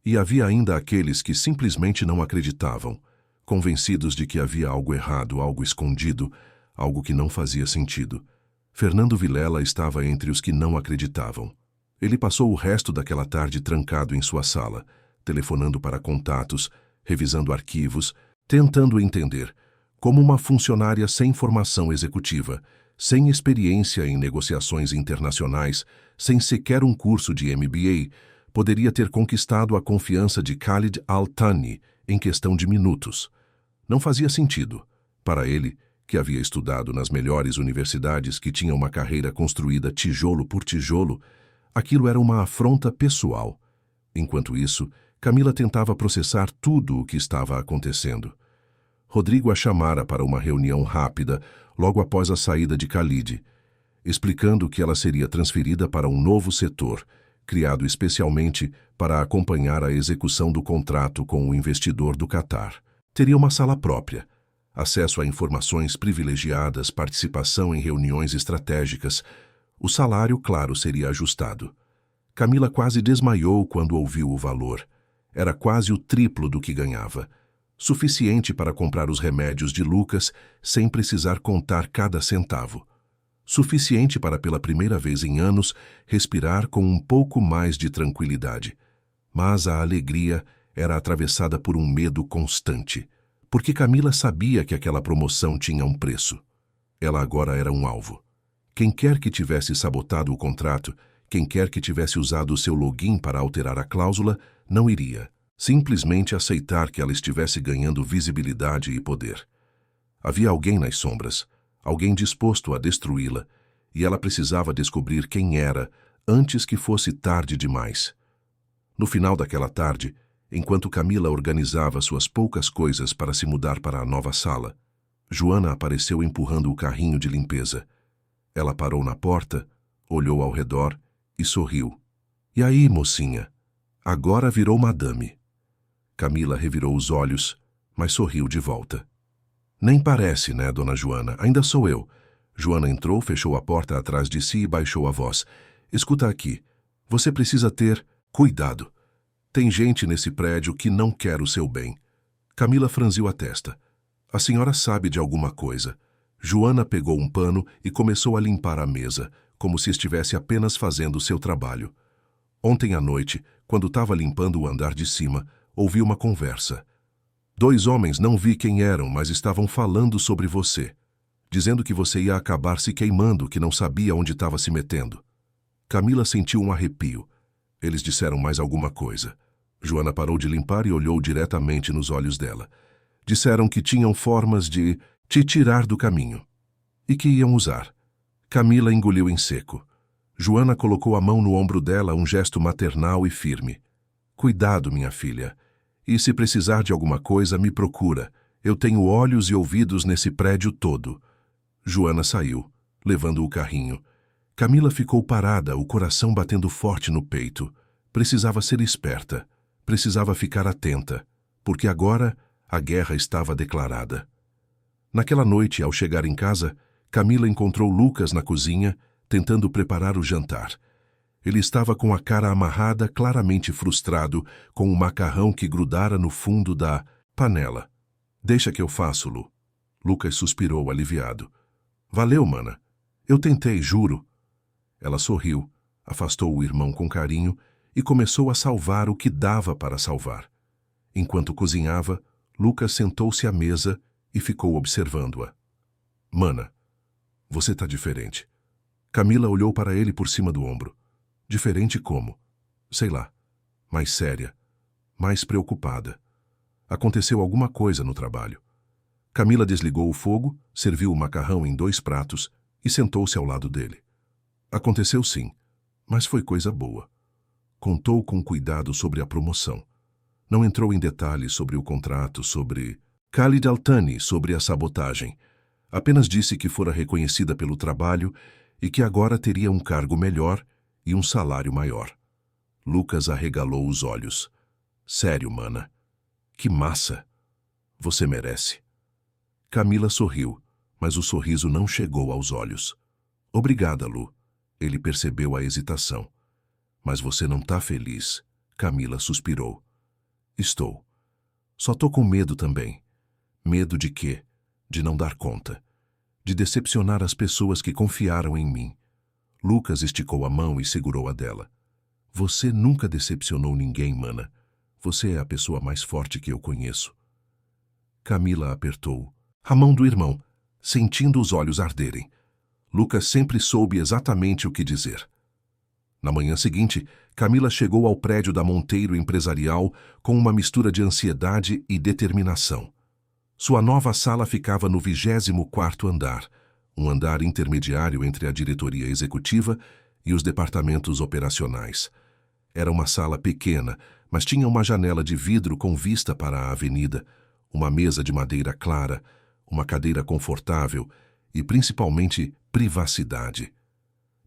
E havia ainda aqueles que simplesmente não acreditavam, convencidos de que havia algo errado, algo escondido, algo que não fazia sentido. Fernando Vilela estava entre os que não acreditavam. Ele passou o resto daquela tarde trancado em sua sala, telefonando para contatos, revisando arquivos, tentando entender como uma funcionária sem formação executiva, sem experiência em negociações internacionais, sem sequer um curso de MBA, poderia ter conquistado a confiança de Khalid Altani em questão de minutos. Não fazia sentido. Para ele, que havia estudado nas melhores universidades, que tinha uma carreira construída tijolo por tijolo, aquilo era uma afronta pessoal. Enquanto isso, Camila tentava processar tudo o que estava acontecendo. Rodrigo a chamara para uma reunião rápida logo após a saída de Khalid, explicando que ela seria transferida para um novo setor, criado especialmente para acompanhar a execução do contrato com o investidor do Catar. Teria uma sala própria, acesso a informações privilegiadas, participação em reuniões estratégicas. O salário, claro, seria ajustado. Camila quase desmaiou quando ouviu o valor. Era quase o triplo do que ganhava. Suficiente para comprar os remédios de Lucas sem precisar contar cada centavo. Suficiente para, pela primeira vez em anos, respirar com um pouco mais de tranquilidade. Mas a alegria era atravessada por um medo constante, porque Camila sabia que aquela promoção tinha um preço. Ela agora era um alvo. Quem quer que tivesse sabotado o contrato, quem quer que tivesse usado o seu login para alterar a cláusula, não iria simplesmente aceitar que ela estivesse ganhando visibilidade e poder. Havia alguém nas sombras, alguém disposto a destruí-la, e ela precisava descobrir quem era antes que fosse tarde demais. No final daquela tarde, enquanto Camila organizava suas poucas coisas para se mudar para a nova sala, Joana apareceu empurrando o carrinho de limpeza. Ela parou na porta, olhou ao redor e sorriu. "E aí, mocinha? Agora virou madame." Camila revirou os olhos, mas sorriu de volta. "Nem parece, né, dona Joana? Ainda sou eu." Joana entrou, fechou a porta atrás de si e baixou a voz. "Escuta aqui. Você precisa ter cuidado. Tem gente nesse prédio que não quer o seu bem." Camila franziu a testa. "A senhora sabe de alguma coisa." Joana pegou um pano e começou a limpar a mesa, como se estivesse apenas fazendo seu trabalho. "Ontem à noite, quando estava limpando o andar de cima, ouvi uma conversa. 2 homens, não vi quem eram, mas estavam falando sobre você, dizendo que você ia acabar se queimando, que não sabia onde estava se metendo." Camila sentiu um arrepio. Eles disseram mais alguma coisa. Joana parou de limpar e olhou diretamente nos olhos dela. "Disseram que tinham formas de te tirar do caminho. E que iam usar." Camila engoliu em seco. Joana colocou a mão no ombro dela, um gesto maternal e firme. "Cuidado, minha filha. E se precisar de alguma coisa, me procura. Eu tenho olhos e ouvidos nesse prédio todo." Joana saiu, levando o carrinho. Camila ficou parada, o coração batendo forte no peito. Precisava ser esperta. Precisava ficar atenta, porque agora a guerra estava declarada. Naquela noite, ao chegar em casa, Camila encontrou Lucas na cozinha, tentando preparar o jantar. Ele estava com a cara amarrada, claramente frustrado, com o macarrão que grudara no fundo da panela. "Deixa que eu faço, Lu." Lucas suspirou, aliviado. "Valeu, mana. Eu tentei, juro." Ela sorriu, afastou o irmão com carinho e começou a salvar o que dava para salvar. Enquanto cozinhava, Lucas sentou-se à mesa e ficou observando-a. "Mana, você tá diferente." Camila olhou para ele por cima do ombro. "Diferente como?" "Sei lá. Mais séria. Mais preocupada. Aconteceu alguma coisa no trabalho." Camila desligou o fogo, serviu o macarrão em 2 pratos e sentou-se ao lado dele. "Aconteceu sim, mas foi coisa boa." Contou com cuidado sobre a promoção. Não entrou em detalhes sobre o contrato, sobre Khalid Al-Thani, sobre a sabotagem. Apenas disse que fora reconhecida pelo trabalho e que agora teria um cargo melhor e um salário maior. Lucas arregalou os olhos. "Sério, mana? Que massa! Você merece." Camila sorriu, mas o sorriso não chegou aos olhos. "Obrigada, Lu." Ele percebeu a hesitação. "Mas você não tá feliz." Camila suspirou. "Estou. Só tô com medo também." "Medo de quê?" "De não dar conta. De decepcionar as pessoas que confiaram em mim." Lucas esticou a mão e segurou a dela. "Você nunca decepcionou ninguém, mana. Você é a pessoa mais forte que eu conheço." Camila apertou a mão do irmão, sentindo os olhos arderem. Lucas sempre soube exatamente o que dizer. Na manhã seguinte, Camila chegou ao prédio da Monteiro Empresarial com uma mistura de ansiedade e determinação. Sua nova sala ficava no 24º andar, um andar intermediário entre a diretoria executiva e os departamentos operacionais. Era uma sala pequena, mas tinha uma janela de vidro com vista para a avenida, uma mesa de madeira clara, uma cadeira confortável e, principalmente, privacidade.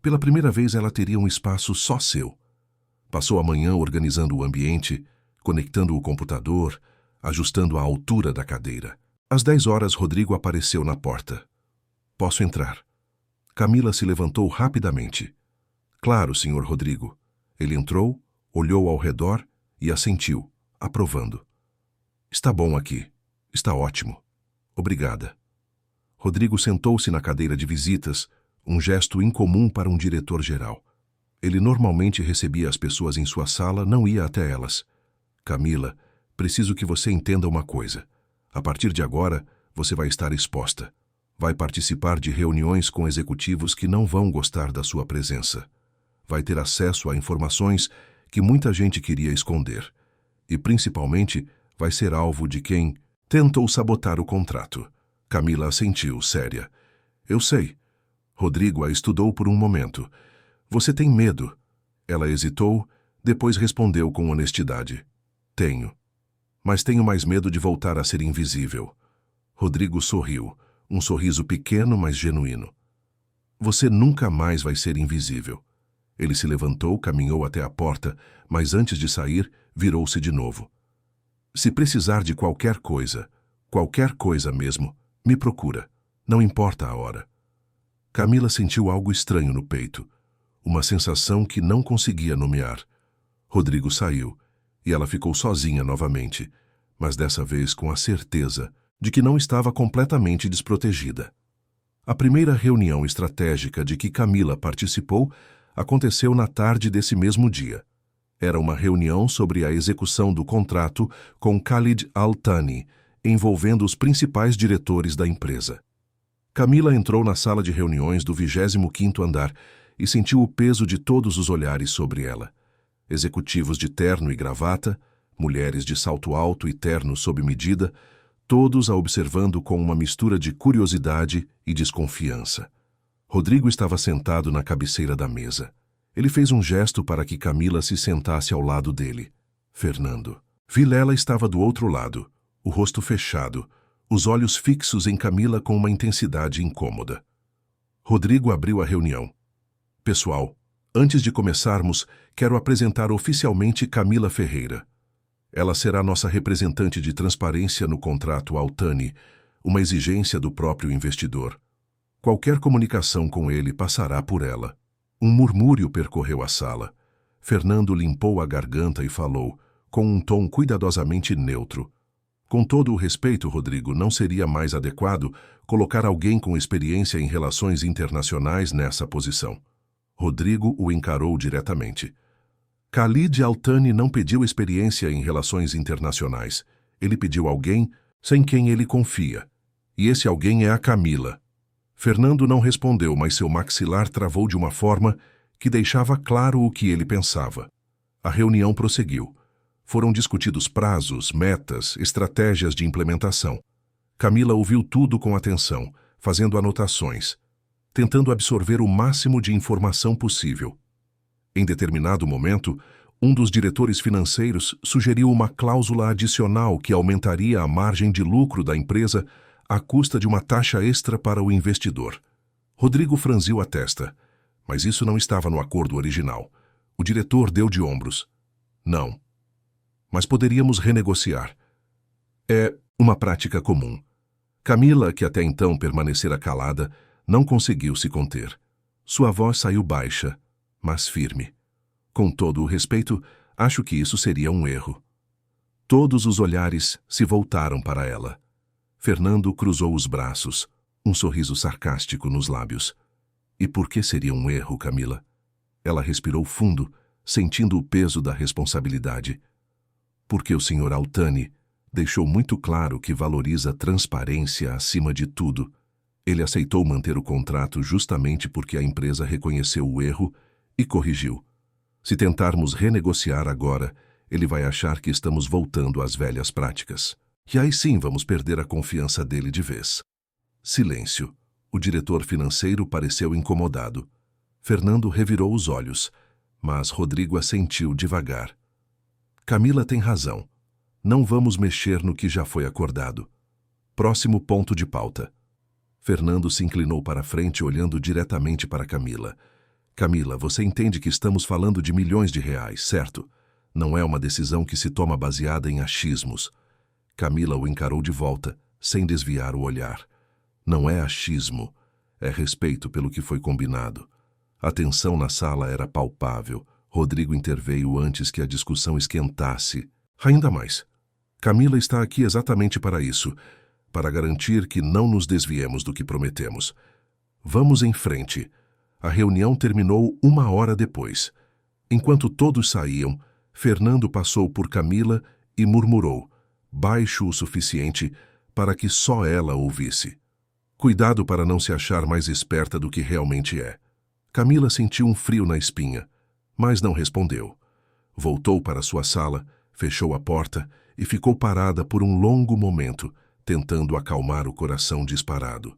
Pela primeira vez ela teria um espaço só seu. Passou a manhã organizando o ambiente, conectando o computador, ajustando a altura da cadeira. Às 10 horas, Rodrigo apareceu na porta. "Posso entrar?" Camila se levantou rapidamente. "Claro, senhor Rodrigo." Ele entrou, olhou ao redor e assentiu, aprovando. "Está bom aqui." Está ótimo. Obrigada. Rodrigo sentou-se na cadeira de visitas, um gesto incomum para um diretor-geral. Ele normalmente recebia as pessoas em sua sala, não ia até elas. Camila, preciso que você entenda uma coisa. A partir de agora, você vai estar exposta. Vai participar de reuniões com executivos que não vão gostar da sua presença. Vai ter acesso a informações que muita gente queria esconder. E, principalmente, vai ser alvo de quem tentou sabotar o contrato. Camila assentiu, séria. Eu sei. Rodrigo a estudou por um momento. Você tem medo? Ela hesitou, depois respondeu com honestidade. Tenho. Mas tenho mais medo de voltar a ser invisível. Rodrigo sorriu, um sorriso pequeno, mas genuíno. Você nunca mais vai ser invisível. Ele se levantou, caminhou até a porta, mas antes de sair, virou-se de novo. Se precisar de qualquer coisa mesmo, me procura. Não importa a hora. Camila sentiu algo estranho no peito, uma sensação que não conseguia nomear. Rodrigo saiu, e ela ficou sozinha novamente, mas dessa vez com a certeza de que não estava completamente desprotegida. A primeira reunião estratégica de que Camila participou aconteceu na tarde desse mesmo dia. Era uma reunião sobre a execução do contrato com Khalid Al-Thani, envolvendo os principais diretores da empresa. Camila entrou na sala de reuniões do 25º andar e sentiu o peso de todos os olhares sobre ela. Executivos de terno e gravata, mulheres de salto alto e terno sob medida, todos a observando com uma mistura de curiosidade e desconfiança. Rodrigo estava sentado na cabeceira da mesa. Ele fez um gesto para que Camila se sentasse ao lado dele. Fernando. Vilela estava do outro lado, o rosto fechado, os olhos fixos em Camila com uma intensidade incômoda. Rodrigo abriu a reunião. Pessoal, antes de começarmos, quero apresentar oficialmente Camila Ferreira. Ela será nossa representante de transparência no contrato Al-Thani, uma exigência do próprio investidor. Qualquer comunicação com ele passará por ela. Um murmúrio percorreu a sala. Fernando limpou a garganta e falou, com um tom cuidadosamente neutro. Com todo o respeito, Rodrigo, não seria mais adequado colocar alguém com experiência em relações internacionais nessa posição. Rodrigo o encarou diretamente. Khalid Al-Thani não pediu experiência em relações internacionais. Ele pediu alguém sem quem ele confia. E esse alguém é a Camila. Fernando não respondeu, mas seu maxilar travou de uma forma que deixava claro o que ele pensava. A reunião prosseguiu. Foram discutidos prazos, metas, estratégias de implementação. Camila ouviu tudo com atenção, fazendo anotações, tentando absorver o máximo de informação possível. Em determinado momento, um dos diretores financeiros sugeriu uma cláusula adicional que aumentaria a margem de lucro da empresa à custa de uma taxa extra para o investidor. Rodrigo franziu a testa, mas isso não estava no acordo original. O diretor deu de ombros. Não. Mas poderíamos renegociar. É uma prática comum. Camila, que até então permanecera calada, não conseguiu se conter. Sua voz saiu baixa, mas firme. Com todo o respeito, acho que isso seria um erro. Todos os olhares se voltaram para ela. Fernando cruzou os braços, um sorriso sarcástico nos lábios. E por que seria um erro, Camila? Ela respirou fundo, sentindo o peso da responsabilidade. Porque o Sr. Al-Thani deixou muito claro que valoriza transparência acima de tudo. Ele aceitou manter o contrato justamente porque a empresa reconheceu o erro e corrigiu. Se tentarmos renegociar agora, ele vai achar que estamos voltando às velhas práticas. E aí sim vamos perder a confiança dele de vez. Silêncio. O diretor financeiro pareceu incomodado. Fernando revirou os olhos, mas Rodrigo assentiu devagar. Camila tem razão. Não vamos mexer no que já foi acordado. Próximo ponto de pauta. Fernando se inclinou para a frente, olhando diretamente para Camila. Camila, você entende que estamos falando de milhões de reais, certo? Não é uma decisão que se toma baseada em achismos. Camila o encarou de volta, sem desviar o olhar. Não é achismo, é respeito pelo que foi combinado. A tensão na sala era palpável. Rodrigo interveio antes que a discussão esquentasse. Ainda mais. Camila está aqui exatamente para isso, para garantir que não nos desviemos do que prometemos. Vamos em frente. A reunião terminou 1 hora depois. Enquanto todos saíam, Fernando passou por Camila e murmurou, baixo o suficiente para que só ela ouvisse. Cuidado para não se achar mais esperta do que realmente é. Camila sentiu um frio na espinha, mas não respondeu. Voltou para sua sala, fechou a porta e ficou parada por um longo momento, tentando acalmar o coração disparado.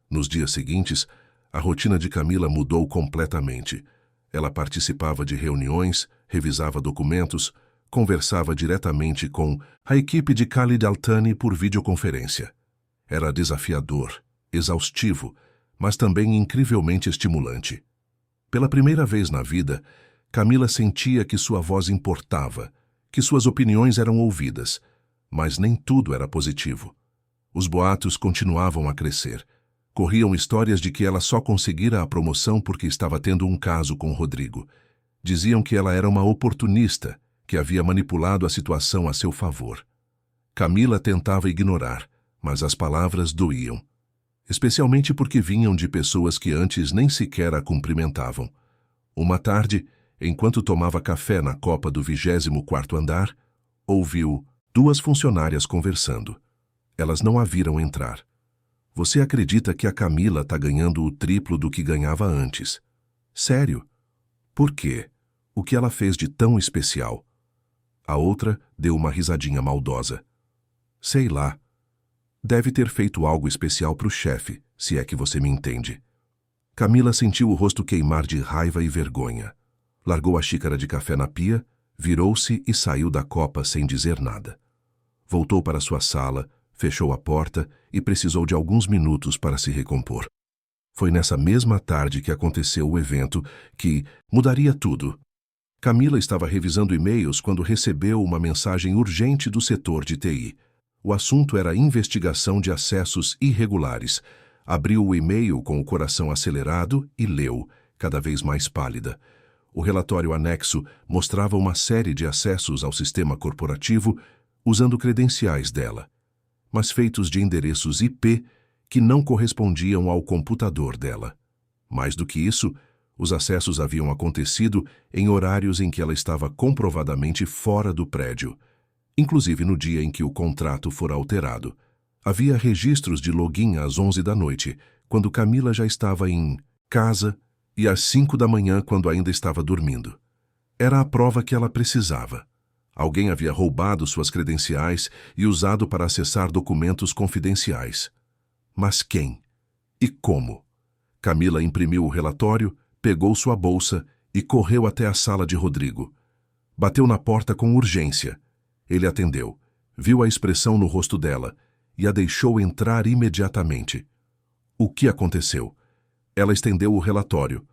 Nos dias seguintes, a rotina de Camila mudou completamente. Ela participava de reuniões, revisava documentos, conversava diretamente com a equipe de Khalid Al-Thani por videoconferência. Era desafiador, exaustivo, mas também incrivelmente estimulante. Pela primeira vez na vida, Camila sentia que sua voz importava, que suas opiniões eram ouvidas, mas nem tudo era positivo. Os boatos continuavam a crescer. Corriam histórias de que ela só conseguira a promoção porque estava tendo um caso com Rodrigo. Diziam que ela era uma oportunista, que havia manipulado a situação a seu favor. Camila tentava ignorar, mas as palavras doíam. Especialmente porque vinham de pessoas que antes nem sequer a cumprimentavam. Uma tarde, enquanto tomava café na copa do 24º andar, ouviu 2 funcionárias conversando. Elas não a viram entrar. Você acredita que a Camila está ganhando o triplo do que ganhava antes? Sério? Por quê? O que ela fez de tão especial? A outra deu uma risadinha maldosa. Sei lá. Deve ter feito algo especial para o chefe, se é que você me entende. Camila sentiu o rosto queimar de raiva e vergonha. Largou a xícara de café na pia, virou-se e saiu da copa sem dizer nada. Voltou para sua sala, fechou a porta e precisou de alguns minutos para se recompor. Foi nessa mesma tarde que aconteceu o evento que mudaria tudo. Camila estava revisando e-mails quando recebeu uma mensagem urgente do setor de TI. O assunto era investigação de acessos irregulares. Abriu o e-mail com o coração acelerado e leu, cada vez mais pálida. O relatório anexo mostrava uma série de acessos ao sistema corporativo usando credenciais dela, mas feitos de endereços IP que não correspondiam ao computador dela. Mais do que isso, os acessos haviam acontecido em horários em que ela estava comprovadamente fora do prédio, inclusive no dia em que o contrato fora alterado. Havia registros de login às 11 da noite, quando Camila já estava em casa, e às 5 da manhã, quando ainda estava dormindo. Era a prova que ela precisava. Alguém havia roubado suas credenciais e usado para acessar documentos confidenciais. Mas quem? E como? Camila imprimiu o relatório, pegou sua bolsa e correu até a sala de Rodrigo. Bateu na porta com urgência. Ele atendeu, viu a expressão no rosto dela e a deixou entrar imediatamente. O que aconteceu? Ela estendeu o relatório.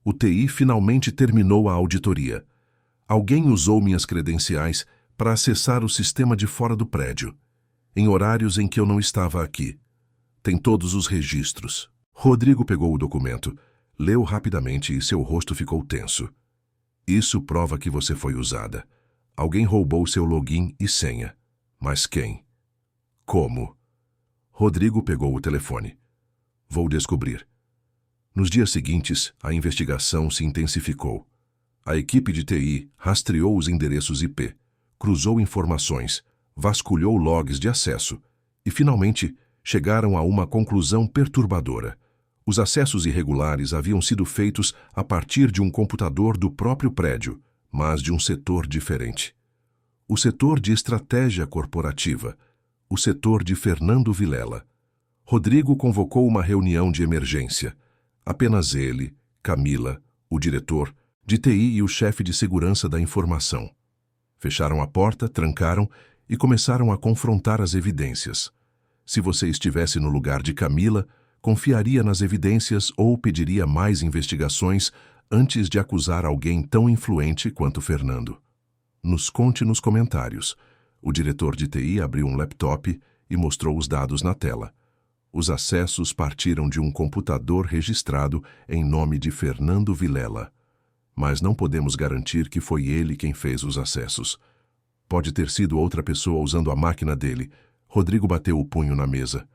O TI finalmente terminou a auditoria. Alguém usou minhas credenciais para acessar o sistema de fora do prédio, em horários em que eu não estava aqui. Tem todos os registros. Rodrigo pegou o documento, leu rapidamente e seu rosto ficou tenso. Isso prova que você foi usada. Alguém roubou seu login e senha. Mas quem? Como? Rodrigo pegou o telefone. Vou descobrir. Nos dias seguintes, a investigação se intensificou. A equipe de TI rastreou os endereços IP, cruzou informações, vasculhou logs de acesso e, finalmente, chegaram a uma conclusão perturbadora. Os acessos irregulares haviam sido feitos a partir de um computador do próprio prédio, mas de um setor diferente. O setor de estratégia corporativa, o setor de Fernando Vilela. Rodrigo convocou uma reunião de emergência. Apenas ele, Camila, o diretor, de TI e o chefe de segurança da informação. Fecharam a porta, trancaram e começaram a confrontar as evidências. Se você estivesse no lugar de Camila, confiaria nas evidências ou pediria mais investigações antes de acusar alguém tão influente quanto Fernando? Nos conte nos comentários. O diretor de TI abriu um laptop e mostrou os dados na tela. Os acessos partiram de um computador registrado em nome de Fernando Vilela. Mas não podemos garantir que foi ele quem fez os acessos. Pode ter sido outra pessoa usando a máquina dele. Rodrigo bateu o punho na mesa.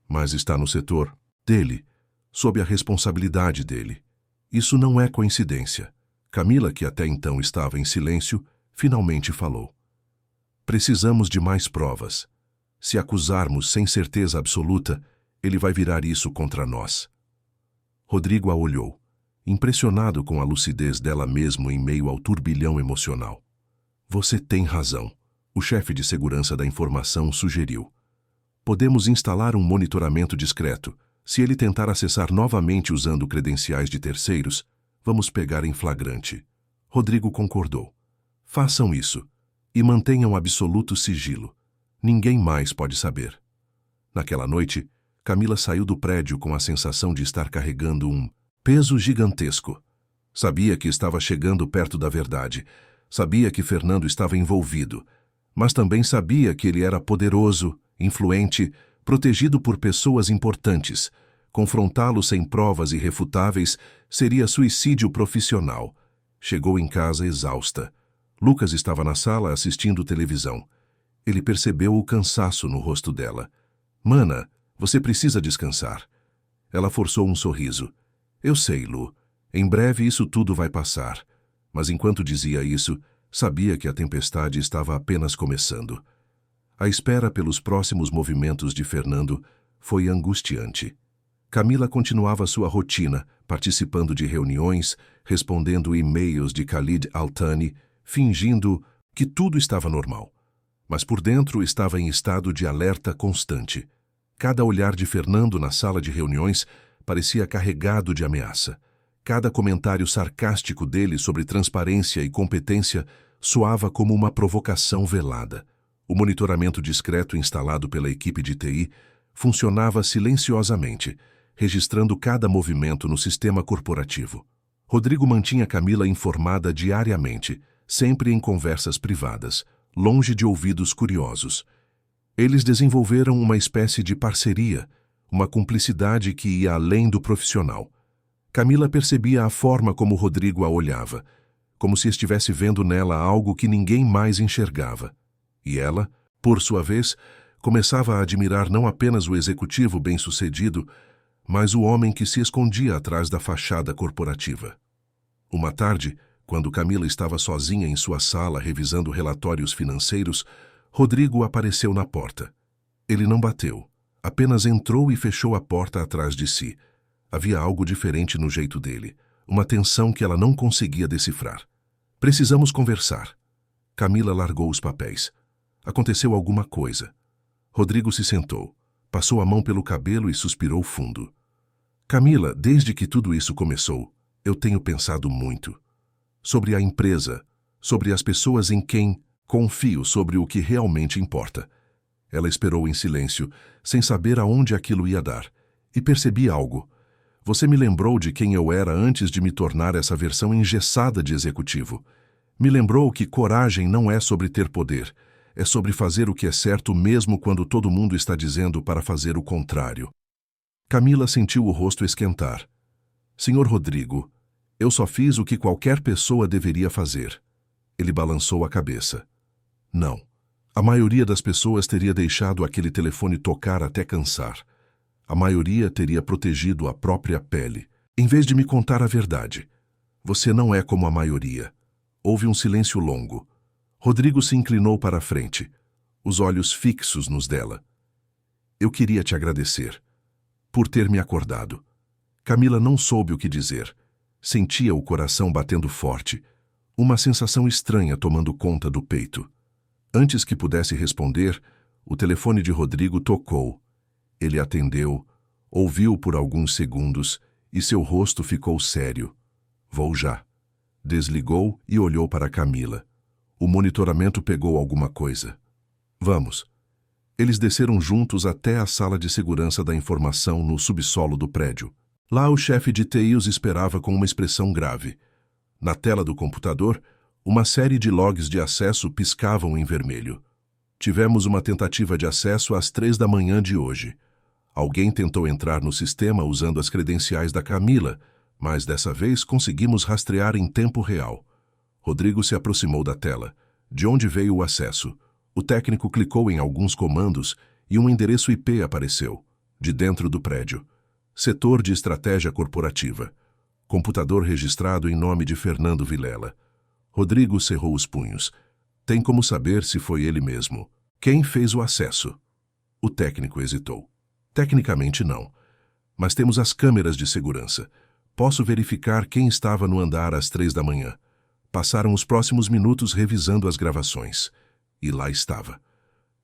Mas está no setor dele, sob a responsabilidade dele. Isso não é coincidência. Camila, que até então estava em silêncio, finalmente falou. Precisamos de mais provas. Se acusarmos sem certeza absoluta, ele vai virar isso contra nós. Rodrigo a olhou, impressionado com a lucidez dela mesmo em meio ao turbilhão emocional. Você tem razão, o chefe de segurança da informação sugeriu. Podemos instalar um monitoramento discreto. Se ele tentar acessar novamente usando credenciais de terceiros, vamos pegar em flagrante. Rodrigo concordou. Façam isso e mantenham absoluto sigilo. Ninguém mais pode saber. Naquela noite, Camila saiu do prédio com a sensação de estar carregando um peso gigantesco. Sabia que estava chegando perto da verdade. Sabia que Fernando estava envolvido. Mas também sabia que ele era poderoso, influente, protegido por pessoas importantes. Confrontá-lo sem provas irrefutáveis seria suicídio profissional. Chegou em casa exausta. Lucas estava na sala assistindo televisão. Ele percebeu o cansaço no rosto dela. Mana, você precisa descansar. Ela forçou um sorriso. Eu sei, Lu. Em breve isso tudo vai passar. Mas enquanto dizia isso, sabia que a tempestade estava apenas começando. A espera pelos próximos movimentos de Fernando foi angustiante. Camila continuava sua rotina, participando de reuniões, respondendo e-mails de Khalid Al-Thani, fingindo que tudo estava normal. Mas por dentro estava em estado de alerta constante. Cada olhar de Fernando na sala de reuniões parecia carregado de ameaça. Cada comentário sarcástico dele sobre transparência e competência soava como uma provocação velada. O monitoramento discreto instalado pela equipe de TI funcionava silenciosamente, registrando cada movimento no sistema corporativo. Rodrigo mantinha Camila informada diariamente, sempre em conversas privadas, longe de ouvidos curiosos. Eles desenvolveram uma espécie de parceria, uma cumplicidade que ia além do profissional. Camila percebia a forma como Rodrigo a olhava, como se estivesse vendo nela algo que ninguém mais enxergava. E ela, por sua vez, começava a admirar não apenas o executivo bem-sucedido, mas o homem que se escondia atrás da fachada corporativa. Uma tarde, quando Camila estava sozinha em sua sala revisando relatórios financeiros, Rodrigo apareceu na porta. Ele não bateu, apenas entrou e fechou a porta atrás de si. Havia algo diferente no jeito dele, uma tensão que ela não conseguia decifrar. Precisamos conversar. Camila largou os papéis. Aconteceu alguma coisa. Rodrigo se sentou, passou a mão pelo cabelo e suspirou fundo. Camila, desde que tudo isso começou, eu tenho pensado muito. Sobre a empresa, sobre as pessoas em quem confio, sobre o que realmente importa. Ela esperou em silêncio, sem saber aonde aquilo ia dar, e percebi algo. Você me lembrou de quem eu era antes de me tornar essa versão engessada de executivo. Me lembrou que coragem não é sobre ter poder, é sobre fazer o que é certo mesmo quando todo mundo está dizendo para fazer o contrário. Camila sentiu o rosto esquentar. Senhor Rodrigo, eu só fiz o que qualquer pessoa deveria fazer. Ele balançou a cabeça. Não. A maioria das pessoas teria deixado aquele telefone tocar até cansar. A maioria teria protegido a própria pele, em vez de me contar a verdade. Você não é como a maioria. Houve um silêncio longo. Rodrigo se inclinou para a frente, os olhos fixos nos dela. Eu queria te agradecer por ter me acordado. Camila não soube o que dizer. Sentia o coração batendo forte, uma sensação estranha tomando conta do peito. Antes que pudesse responder, o telefone de Rodrigo tocou. Ele atendeu, ouviu por alguns segundos e seu rosto ficou sério. Vou já. Desligou e olhou para Camila. O monitoramento pegou alguma coisa. Vamos. Eles desceram juntos até a sala de segurança da informação no subsolo do prédio. Lá o chefe de TI os esperava com uma expressão grave. Na tela do computador, uma série de logs de acesso piscavam em vermelho. Tivemos uma tentativa de acesso às 3 da manhã de hoje. Alguém tentou entrar no sistema usando as credenciais da Camila, mas dessa vez conseguimos rastrear em tempo real. Rodrigo se aproximou da tela, De onde veio o acesso? O técnico clicou em alguns comandos e um endereço IP apareceu, de dentro do prédio. Setor de Estratégia Corporativa. Computador registrado em nome de Fernando Vilela. Rodrigo cerrou os punhos. Tem como saber se foi ele mesmo. Quem fez o acesso? O técnico hesitou. Tecnicamente não. Mas temos as câmeras de segurança. Posso verificar quem estava no andar às 3 da manhã. Passaram os próximos minutos revisando as gravações. E lá estava.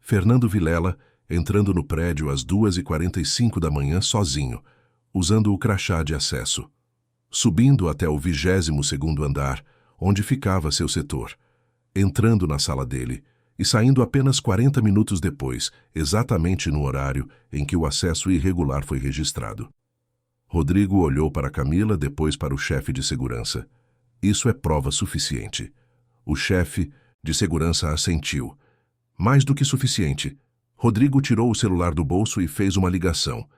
Fernando Vilela entrando no prédio às 2h45 da manhã sozinho, usando o crachá de acesso. Subindo até o 22º andar, onde ficava seu setor. Entrando na sala dele e saindo apenas 40 minutos depois, exatamente no horário em que o acesso irregular foi registrado. Rodrigo olhou para Camila, depois para o chefe de segurança. Isso é prova suficiente. O chefe de segurança assentiu. Mais do que suficiente. Rodrigo tirou o celular do bolso e fez uma ligação.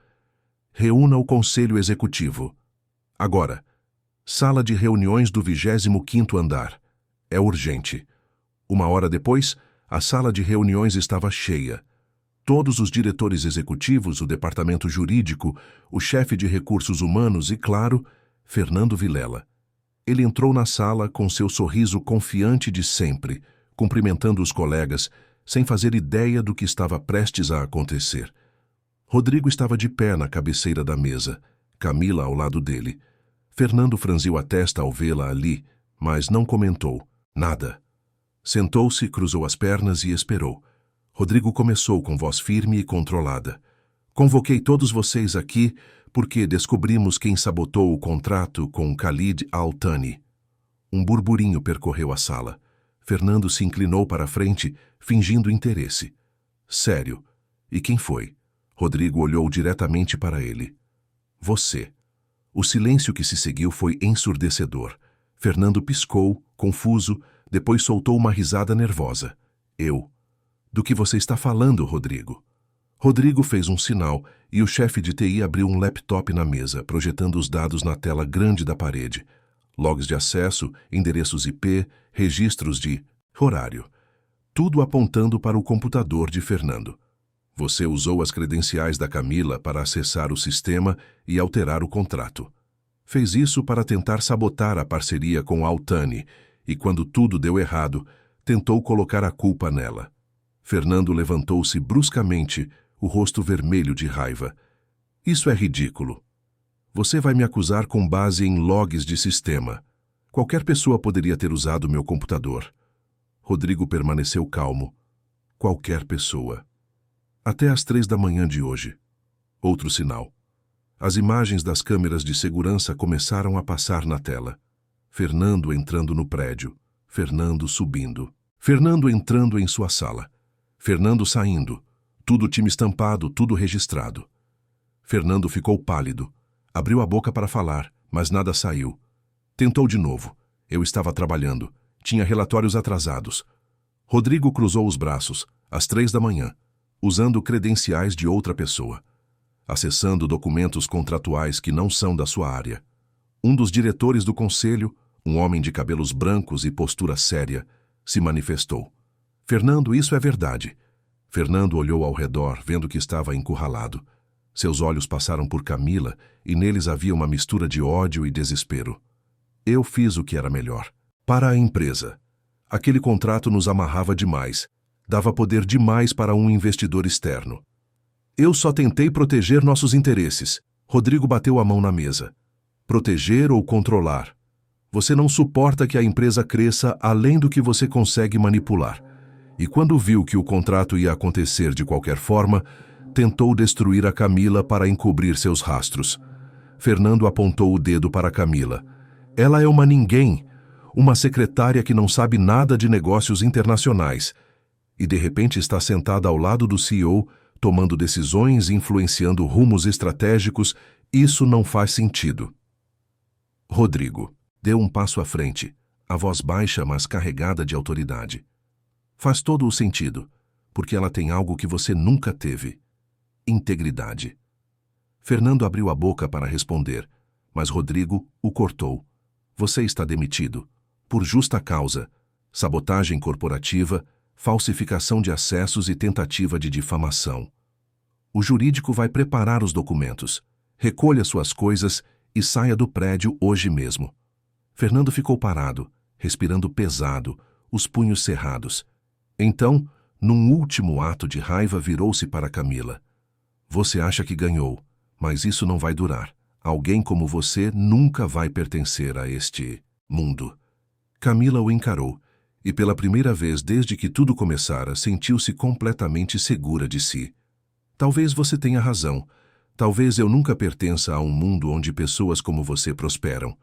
Reúna o Conselho Executivo. Agora. Sala de reuniões do 25º andar. É urgente. 1 hora depois, a sala de reuniões estava cheia. Todos os diretores executivos, o departamento jurídico, o chefe de recursos humanos e, claro, Fernando Vilela. Ele entrou na sala com seu sorriso confiante de sempre, cumprimentando os colegas, sem fazer ideia do que estava prestes a acontecer. Rodrigo estava de pé na cabeceira da mesa, Camila ao lado dele. Fernando franziu a testa ao vê-la ali, mas não comentou nada. Sentou-se, cruzou as pernas e esperou. Rodrigo começou com voz firme e controlada. Convoquei todos vocês aqui porque descobrimos quem sabotou o contrato com Khalid Al-Thani. Um burburinho percorreu a sala. Fernando se inclinou para a frente, fingindo interesse. Sério. E quem foi? Rodrigo olhou diretamente para ele. Você. O silêncio que se seguiu foi ensurdecedor. Fernando piscou, confuso, depois soltou uma risada nervosa. Eu. Do que você está falando, Rodrigo? Rodrigo fez um sinal e o chefe de TI abriu um laptop na mesa, projetando os dados na tela grande da parede. Logs de acesso, endereços IP, registros de horário. Tudo apontando para o computador de Fernando. Você usou as credenciais da Camila para acessar o sistema e alterar o contrato. Fez isso para tentar sabotar a parceria com Al-Thani e, quando tudo deu errado, tentou colocar a culpa nela. Fernando levantou-se bruscamente, o rosto vermelho de raiva. Isso é ridículo. Você vai me acusar com base em logs de sistema. Qualquer pessoa poderia ter usado meu computador. Rodrigo permaneceu calmo. Qualquer pessoa. Até às 3 da manhã de hoje. Outro sinal. As imagens das câmeras de segurança começaram a passar na tela. Fernando entrando no prédio. Fernando subindo. Fernando entrando em sua sala. Fernando saindo. Tudo time estampado, tudo registrado. Fernando ficou pálido. Abriu a boca para falar, mas nada saiu. Tentou de novo. Eu estava trabalhando. Tinha relatórios atrasados. Rodrigo cruzou os braços, às 3 da manhã, usando credenciais de outra pessoa. Acessando documentos contratuais que não são da sua área. Um dos diretores do conselho, um homem de cabelos brancos e postura séria, se manifestou. Fernando, isso é verdade. Fernando olhou ao redor, vendo que estava encurralado. Seus olhos passaram por Camila e neles havia uma mistura de ódio e desespero. Eu fiz o que era melhor. Para a empresa. Aquele contrato nos amarrava demais. Dava poder demais para um investidor externo. Eu só tentei proteger nossos interesses. Rodrigo bateu a mão na mesa. Proteger ou controlar? Você não suporta que a empresa cresça além do que você consegue manipular. E quando viu que o contrato ia acontecer de qualquer forma, tentou destruir a Camila para encobrir seus rastros. Fernando apontou o dedo para Camila. Ela é uma ninguém, uma secretária que não sabe nada de negócios internacionais. E de repente está sentada ao lado do CEO, tomando decisões e influenciando rumos estratégicos. Isso não faz sentido. Rodrigo deu um passo à frente, a voz baixa, mas carregada de autoridade. Faz todo o sentido, porque ela tem algo que você nunca teve. Integridade. Fernando abriu a boca para responder, mas Rodrigo o cortou. Você está demitido. Por justa causa. sabotagem corporativa, falsificação de acessos e tentativa de difamação. O jurídico vai preparar os documentos. Recolha suas coisas e saia do prédio hoje mesmo. Fernando ficou parado, respirando pesado, os punhos cerrados. Então, num último ato de raiva, virou-se para Camila. Você acha que ganhou, mas isso não vai durar. Alguém como você nunca vai pertencer a este mundo. Camila o encarou, e pela primeira vez desde que tudo começara, sentiu-se completamente segura de si. Talvez você tenha razão. Talvez eu nunca pertença a um mundo onde pessoas como você prosperam.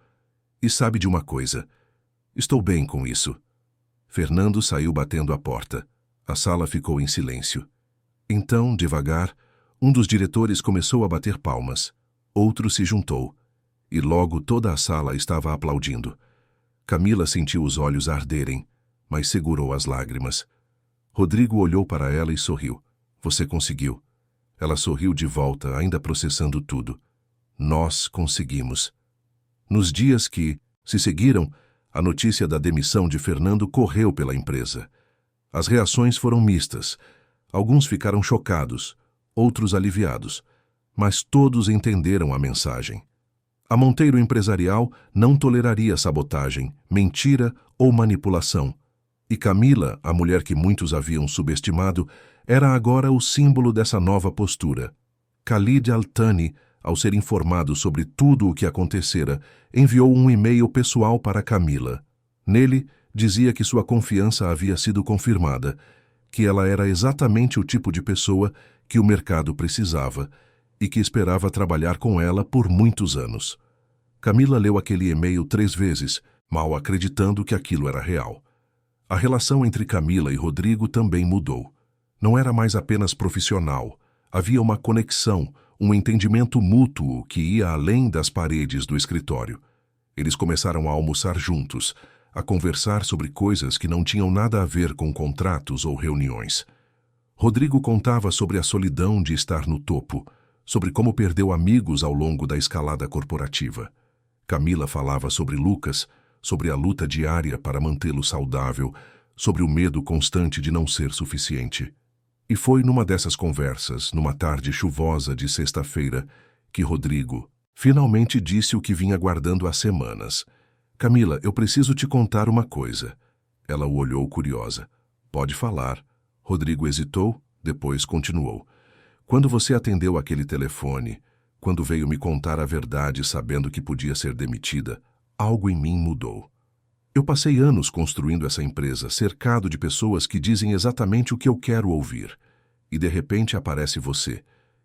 E sabe de uma coisa? Estou bem com isso. Fernando saiu batendo a porta. A sala ficou em silêncio. Então, devagar, um dos diretores começou a bater palmas. Outro se juntou. E logo toda a sala estava aplaudindo. Camila sentiu os olhos arderem, mas segurou as lágrimas. Rodrigo olhou para ela e sorriu. Você conseguiu. Ela sorriu de volta, ainda processando tudo. Nós conseguimos. Nos dias que se seguiram, a notícia da demissão de Fernando correu pela empresa. As reações foram mistas. Alguns ficaram chocados, outros aliviados, mas todos entenderam a mensagem. A Monteiro Empresarial não toleraria sabotagem, mentira ou manipulação. E Camila, a mulher que muitos haviam subestimado, era agora o símbolo dessa nova postura. Khalid Al-Thani, ao ser informado sobre tudo o que acontecera, enviou um e-mail pessoal para Camila. Nele, dizia que sua confiança havia sido confirmada, que ela era exatamente o tipo de pessoa que o mercado precisava e que esperava trabalhar com ela por muitos anos. Camila leu aquele e-mail 3 vezes, mal acreditando que aquilo era real. A relação entre Camila e Rodrigo também mudou. Não era mais apenas profissional. Havia uma conexão, um entendimento mútuo que ia além das paredes do escritório. Eles começaram a almoçar juntos, a conversar sobre coisas que não tinham nada a ver com contratos ou reuniões. Rodrigo contava sobre a solidão de estar no topo, sobre como perdeu amigos ao longo da escalada corporativa. Camila falava sobre Lucas, sobre a luta diária para mantê-lo saudável, sobre o medo constante de não ser suficiente. E foi numa dessas conversas, numa tarde chuvosa de sexta-feira, que Rodrigo finalmente disse o que vinha guardando há semanas. Camila, eu preciso te contar uma coisa. Ela o olhou curiosa. Pode falar. Rodrigo hesitou, depois continuou. Quando você atendeu aquele telefone, quando veio me contar a verdade sabendo que podia ser demitida, algo em mim mudou. Eu passei anos construindo essa empresa, cercado de pessoas que dizem exatamente o que eu quero ouvir. E de repente aparece você,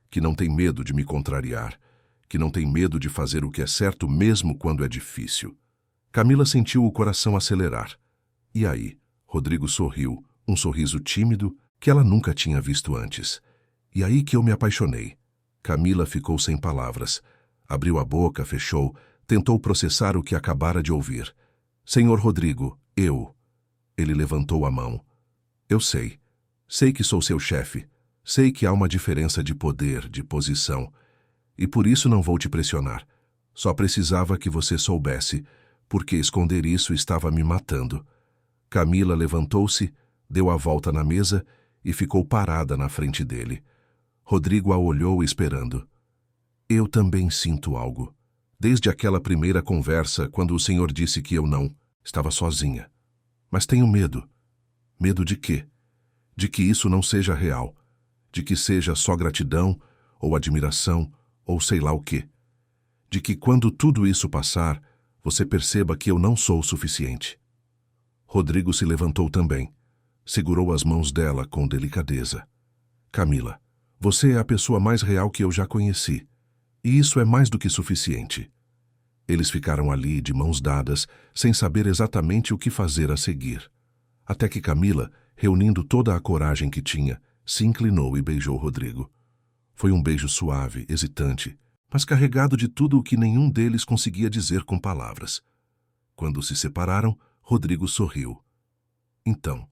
que não tem medo de me contrariar, que não tem medo de fazer o que é certo mesmo quando é difícil. Camila sentiu o coração acelerar. E aí, Rodrigo sorriu, um sorriso tímido que ela nunca tinha visto antes. E aí que eu me apaixonei. Camila ficou sem palavras. Abriu a boca, fechou, tentou processar o que acabara de ouvir. Senhor Rodrigo, eu... Ele levantou a mão. Eu sei. Sei que sou seu chefe. Sei que há uma diferença de poder, de posição. E por isso não vou te pressionar. Só precisava que você soubesse, porque esconder isso estava me matando. Camila levantou-se, deu a volta na mesa e ficou parada na frente dele. Rodrigo a olhou esperando. Eu também sinto algo. Desde aquela primeira conversa, quando o senhor disse que eu não estava sozinha. Mas tenho medo. Medo de quê? De que isso não seja real. De que seja só gratidão, ou admiração, ou sei lá o quê. De que quando tudo isso passar, você perceba que eu não sou o suficiente. Rodrigo se levantou também. Segurou as mãos dela com delicadeza. Camila, você é a pessoa mais real que eu já conheci. E isso é mais do que suficiente. Eles ficaram ali, de mãos dadas, sem saber exatamente o que fazer a seguir. Até que Camila, reunindo toda a coragem que tinha, se inclinou e beijou Rodrigo. Foi um beijo suave, hesitante, mas carregado de tudo o que nenhum deles conseguia dizer com palavras. Quando se separaram, Rodrigo sorriu. Então,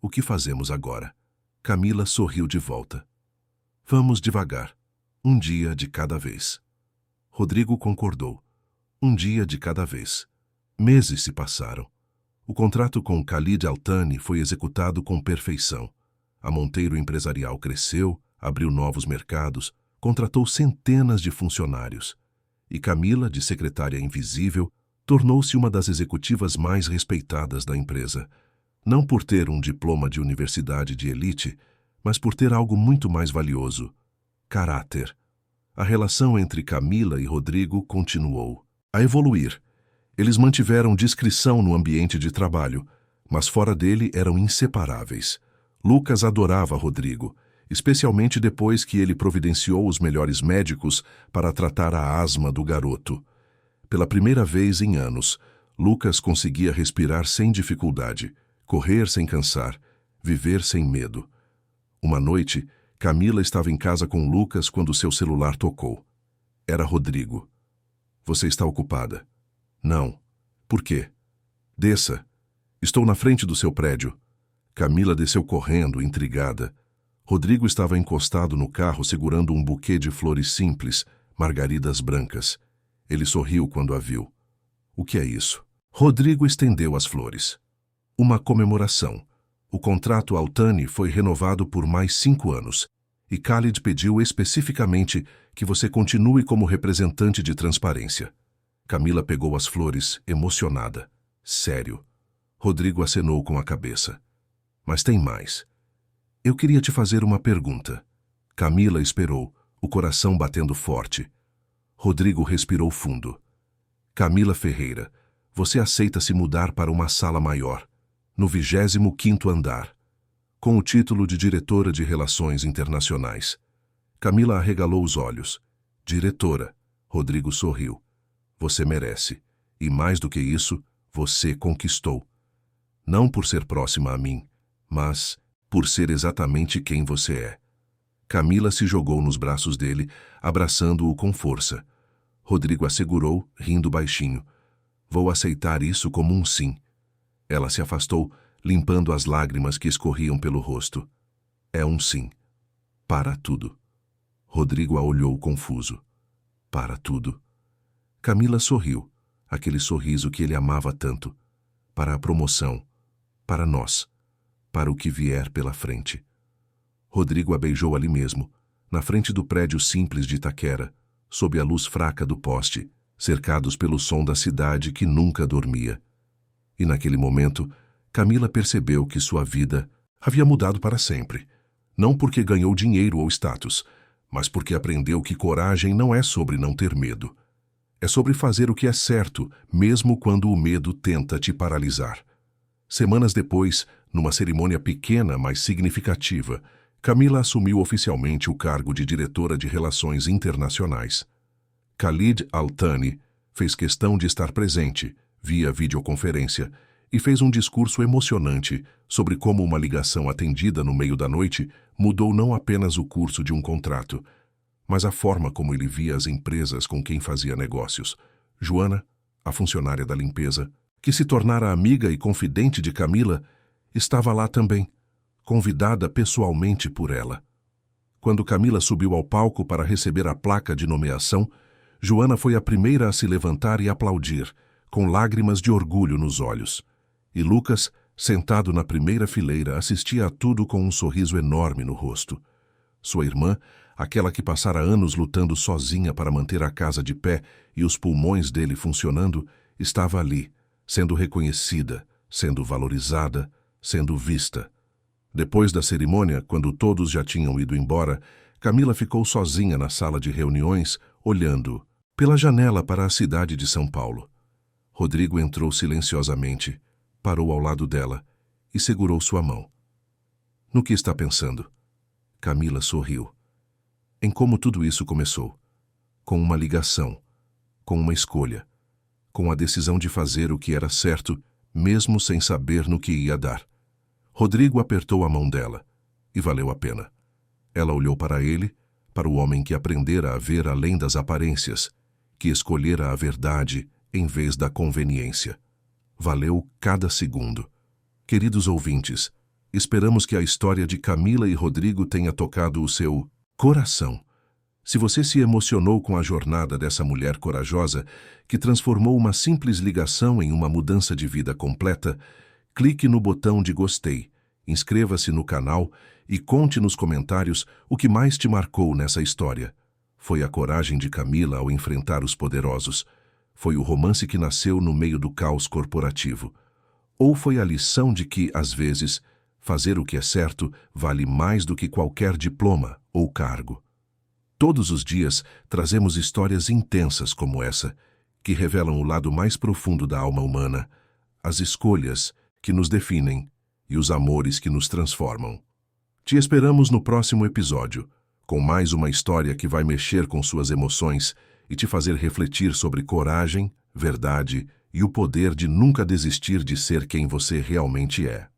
o que fazemos agora? Camila sorriu de volta. Vamos devagar, um dia de cada vez. Rodrigo concordou. Um dia de cada vez. Meses se passaram. O contrato com Khalid Al-Thani foi executado com perfeição. A Monteiro Empresarial cresceu, abriu novos mercados, contratou centenas de funcionários. E Camila, de secretária invisível, tornou-se uma das executivas mais respeitadas da empresa. Não por ter um diploma de universidade de elite, mas por ter algo muito mais valioso: caráter. A relação entre Camila e Rodrigo continuou a evoluir. Eles mantiveram discrição no ambiente de trabalho, mas fora dele eram inseparáveis. Lucas adorava Rodrigo, especialmente depois que ele providenciou os melhores médicos para tratar a asma do garoto. Pela primeira vez em anos, Lucas conseguia respirar sem dificuldade, correr sem cansar, viver sem medo. Uma noite, Camila estava em casa com Lucas quando seu celular tocou. Era Rodrigo. Você está ocupada? Não. Por quê? Desça. Estou na frente do seu prédio. Camila desceu correndo, intrigada. Rodrigo estava encostado no carro segurando um buquê de flores simples, margaridas brancas. Ele sorriu quando a viu. O que é isso? Rodrigo estendeu as flores. Uma comemoração. O contrato Al-Thani foi renovado por mais 5 anos. E Khalid pediu especificamente que você continue como representante de transparência. Camila pegou as flores, emocionada. Sério. Rodrigo acenou com a cabeça. Mas tem mais. Eu queria te fazer uma pergunta. Camila esperou, o coração batendo forte. Rodrigo respirou fundo. Camila Ferreira, você aceita se mudar para uma sala maior, no 25º andar, com o título de diretora de Relações Internacionais. Camila arregalou os olhos. Diretora. Rodrigo sorriu. Você merece. E mais do que isso, você conquistou. Não por ser próxima a mim, mas por ser exatamente quem você é. Camila se jogou nos braços dele, abraçando-o com força. Rodrigo a segurou, rindo baixinho. Vou aceitar isso como um sim. Ela se afastou, limpando as lágrimas que escorriam pelo rosto. É um sim. Para tudo. Rodrigo a olhou confuso. Para tudo. Camila sorriu, aquele sorriso que ele amava tanto. Para a promoção. Para nós. Para o que vier pela frente. Rodrigo a beijou ali mesmo, na frente do prédio simples de Itaquera, sob a luz fraca do poste, cercados pelo som da cidade que nunca dormia. E naquele momento, Camila percebeu que sua vida havia mudado para sempre. Não porque ganhou dinheiro ou status, mas porque aprendeu que coragem não é sobre não ter medo. É sobre fazer o que é certo, mesmo quando o medo tenta te paralisar. Semanas depois, numa cerimônia pequena, mas significativa, Camila assumiu oficialmente o cargo de diretora de Relações Internacionais. Khalid Al-Thani fez questão de estar presente, via videoconferência, e fez um discurso emocionante sobre como uma ligação atendida no meio da noite mudou não apenas o curso de um contrato, mas a forma como ele via as empresas com quem fazia negócios. Joana, a funcionária da limpeza, que se tornara amiga e confidente de Camila, estava lá também, convidada pessoalmente por ela. Quando Camila subiu ao palco para receber a placa de nomeação, Joana foi a primeira a se levantar e aplaudir, com lágrimas de orgulho nos olhos. E Lucas, sentado na primeira fileira, assistia a tudo com um sorriso enorme no rosto. Sua irmã, aquela que passara anos lutando sozinha para manter a casa de pé e os pulmões dele funcionando, estava ali, sendo reconhecida, sendo valorizada, sendo vista. Depois da cerimônia, quando todos já tinham ido embora, Camila ficou sozinha na sala de reuniões, olhando pela janela para a cidade de São Paulo. Rodrigo entrou silenciosamente, parou ao lado dela e segurou sua mão. No que está pensando? Camila sorriu. Em como tudo isso começou. Com uma ligação, com uma escolha, com a decisão de fazer o que era certo, mesmo sem saber no que ia dar. Rodrigo apertou a mão dela, e valeu a pena. Ela olhou para ele, para o homem que aprendera a ver além das aparências, que escolhera a verdade em vez da conveniência. Valeu cada segundo. Queridos ouvintes, esperamos que a história de Camila e Rodrigo tenha tocado o seu coração. Se você se emocionou com a jornada dessa mulher corajosa que transformou uma simples ligação em uma mudança de vida completa, clique no botão de gostei, inscreva-se no canal e conte nos comentários o que mais te marcou nessa história. Foi a coragem de Camila ao enfrentar os poderosos? Foi o romance que nasceu no meio do caos corporativo? Ou foi a lição de que, às vezes, fazer o que é certo vale mais do que qualquer diploma ou cargo? Todos os dias trazemos histórias intensas como essa, que revelam o lado mais profundo da alma humana, as escolhas que nos definem e os amores que nos transformam. Te esperamos no próximo episódio, com mais uma história que vai mexer com suas emoções e te fazer refletir sobre coragem, verdade e o poder de nunca desistir de ser quem você realmente é.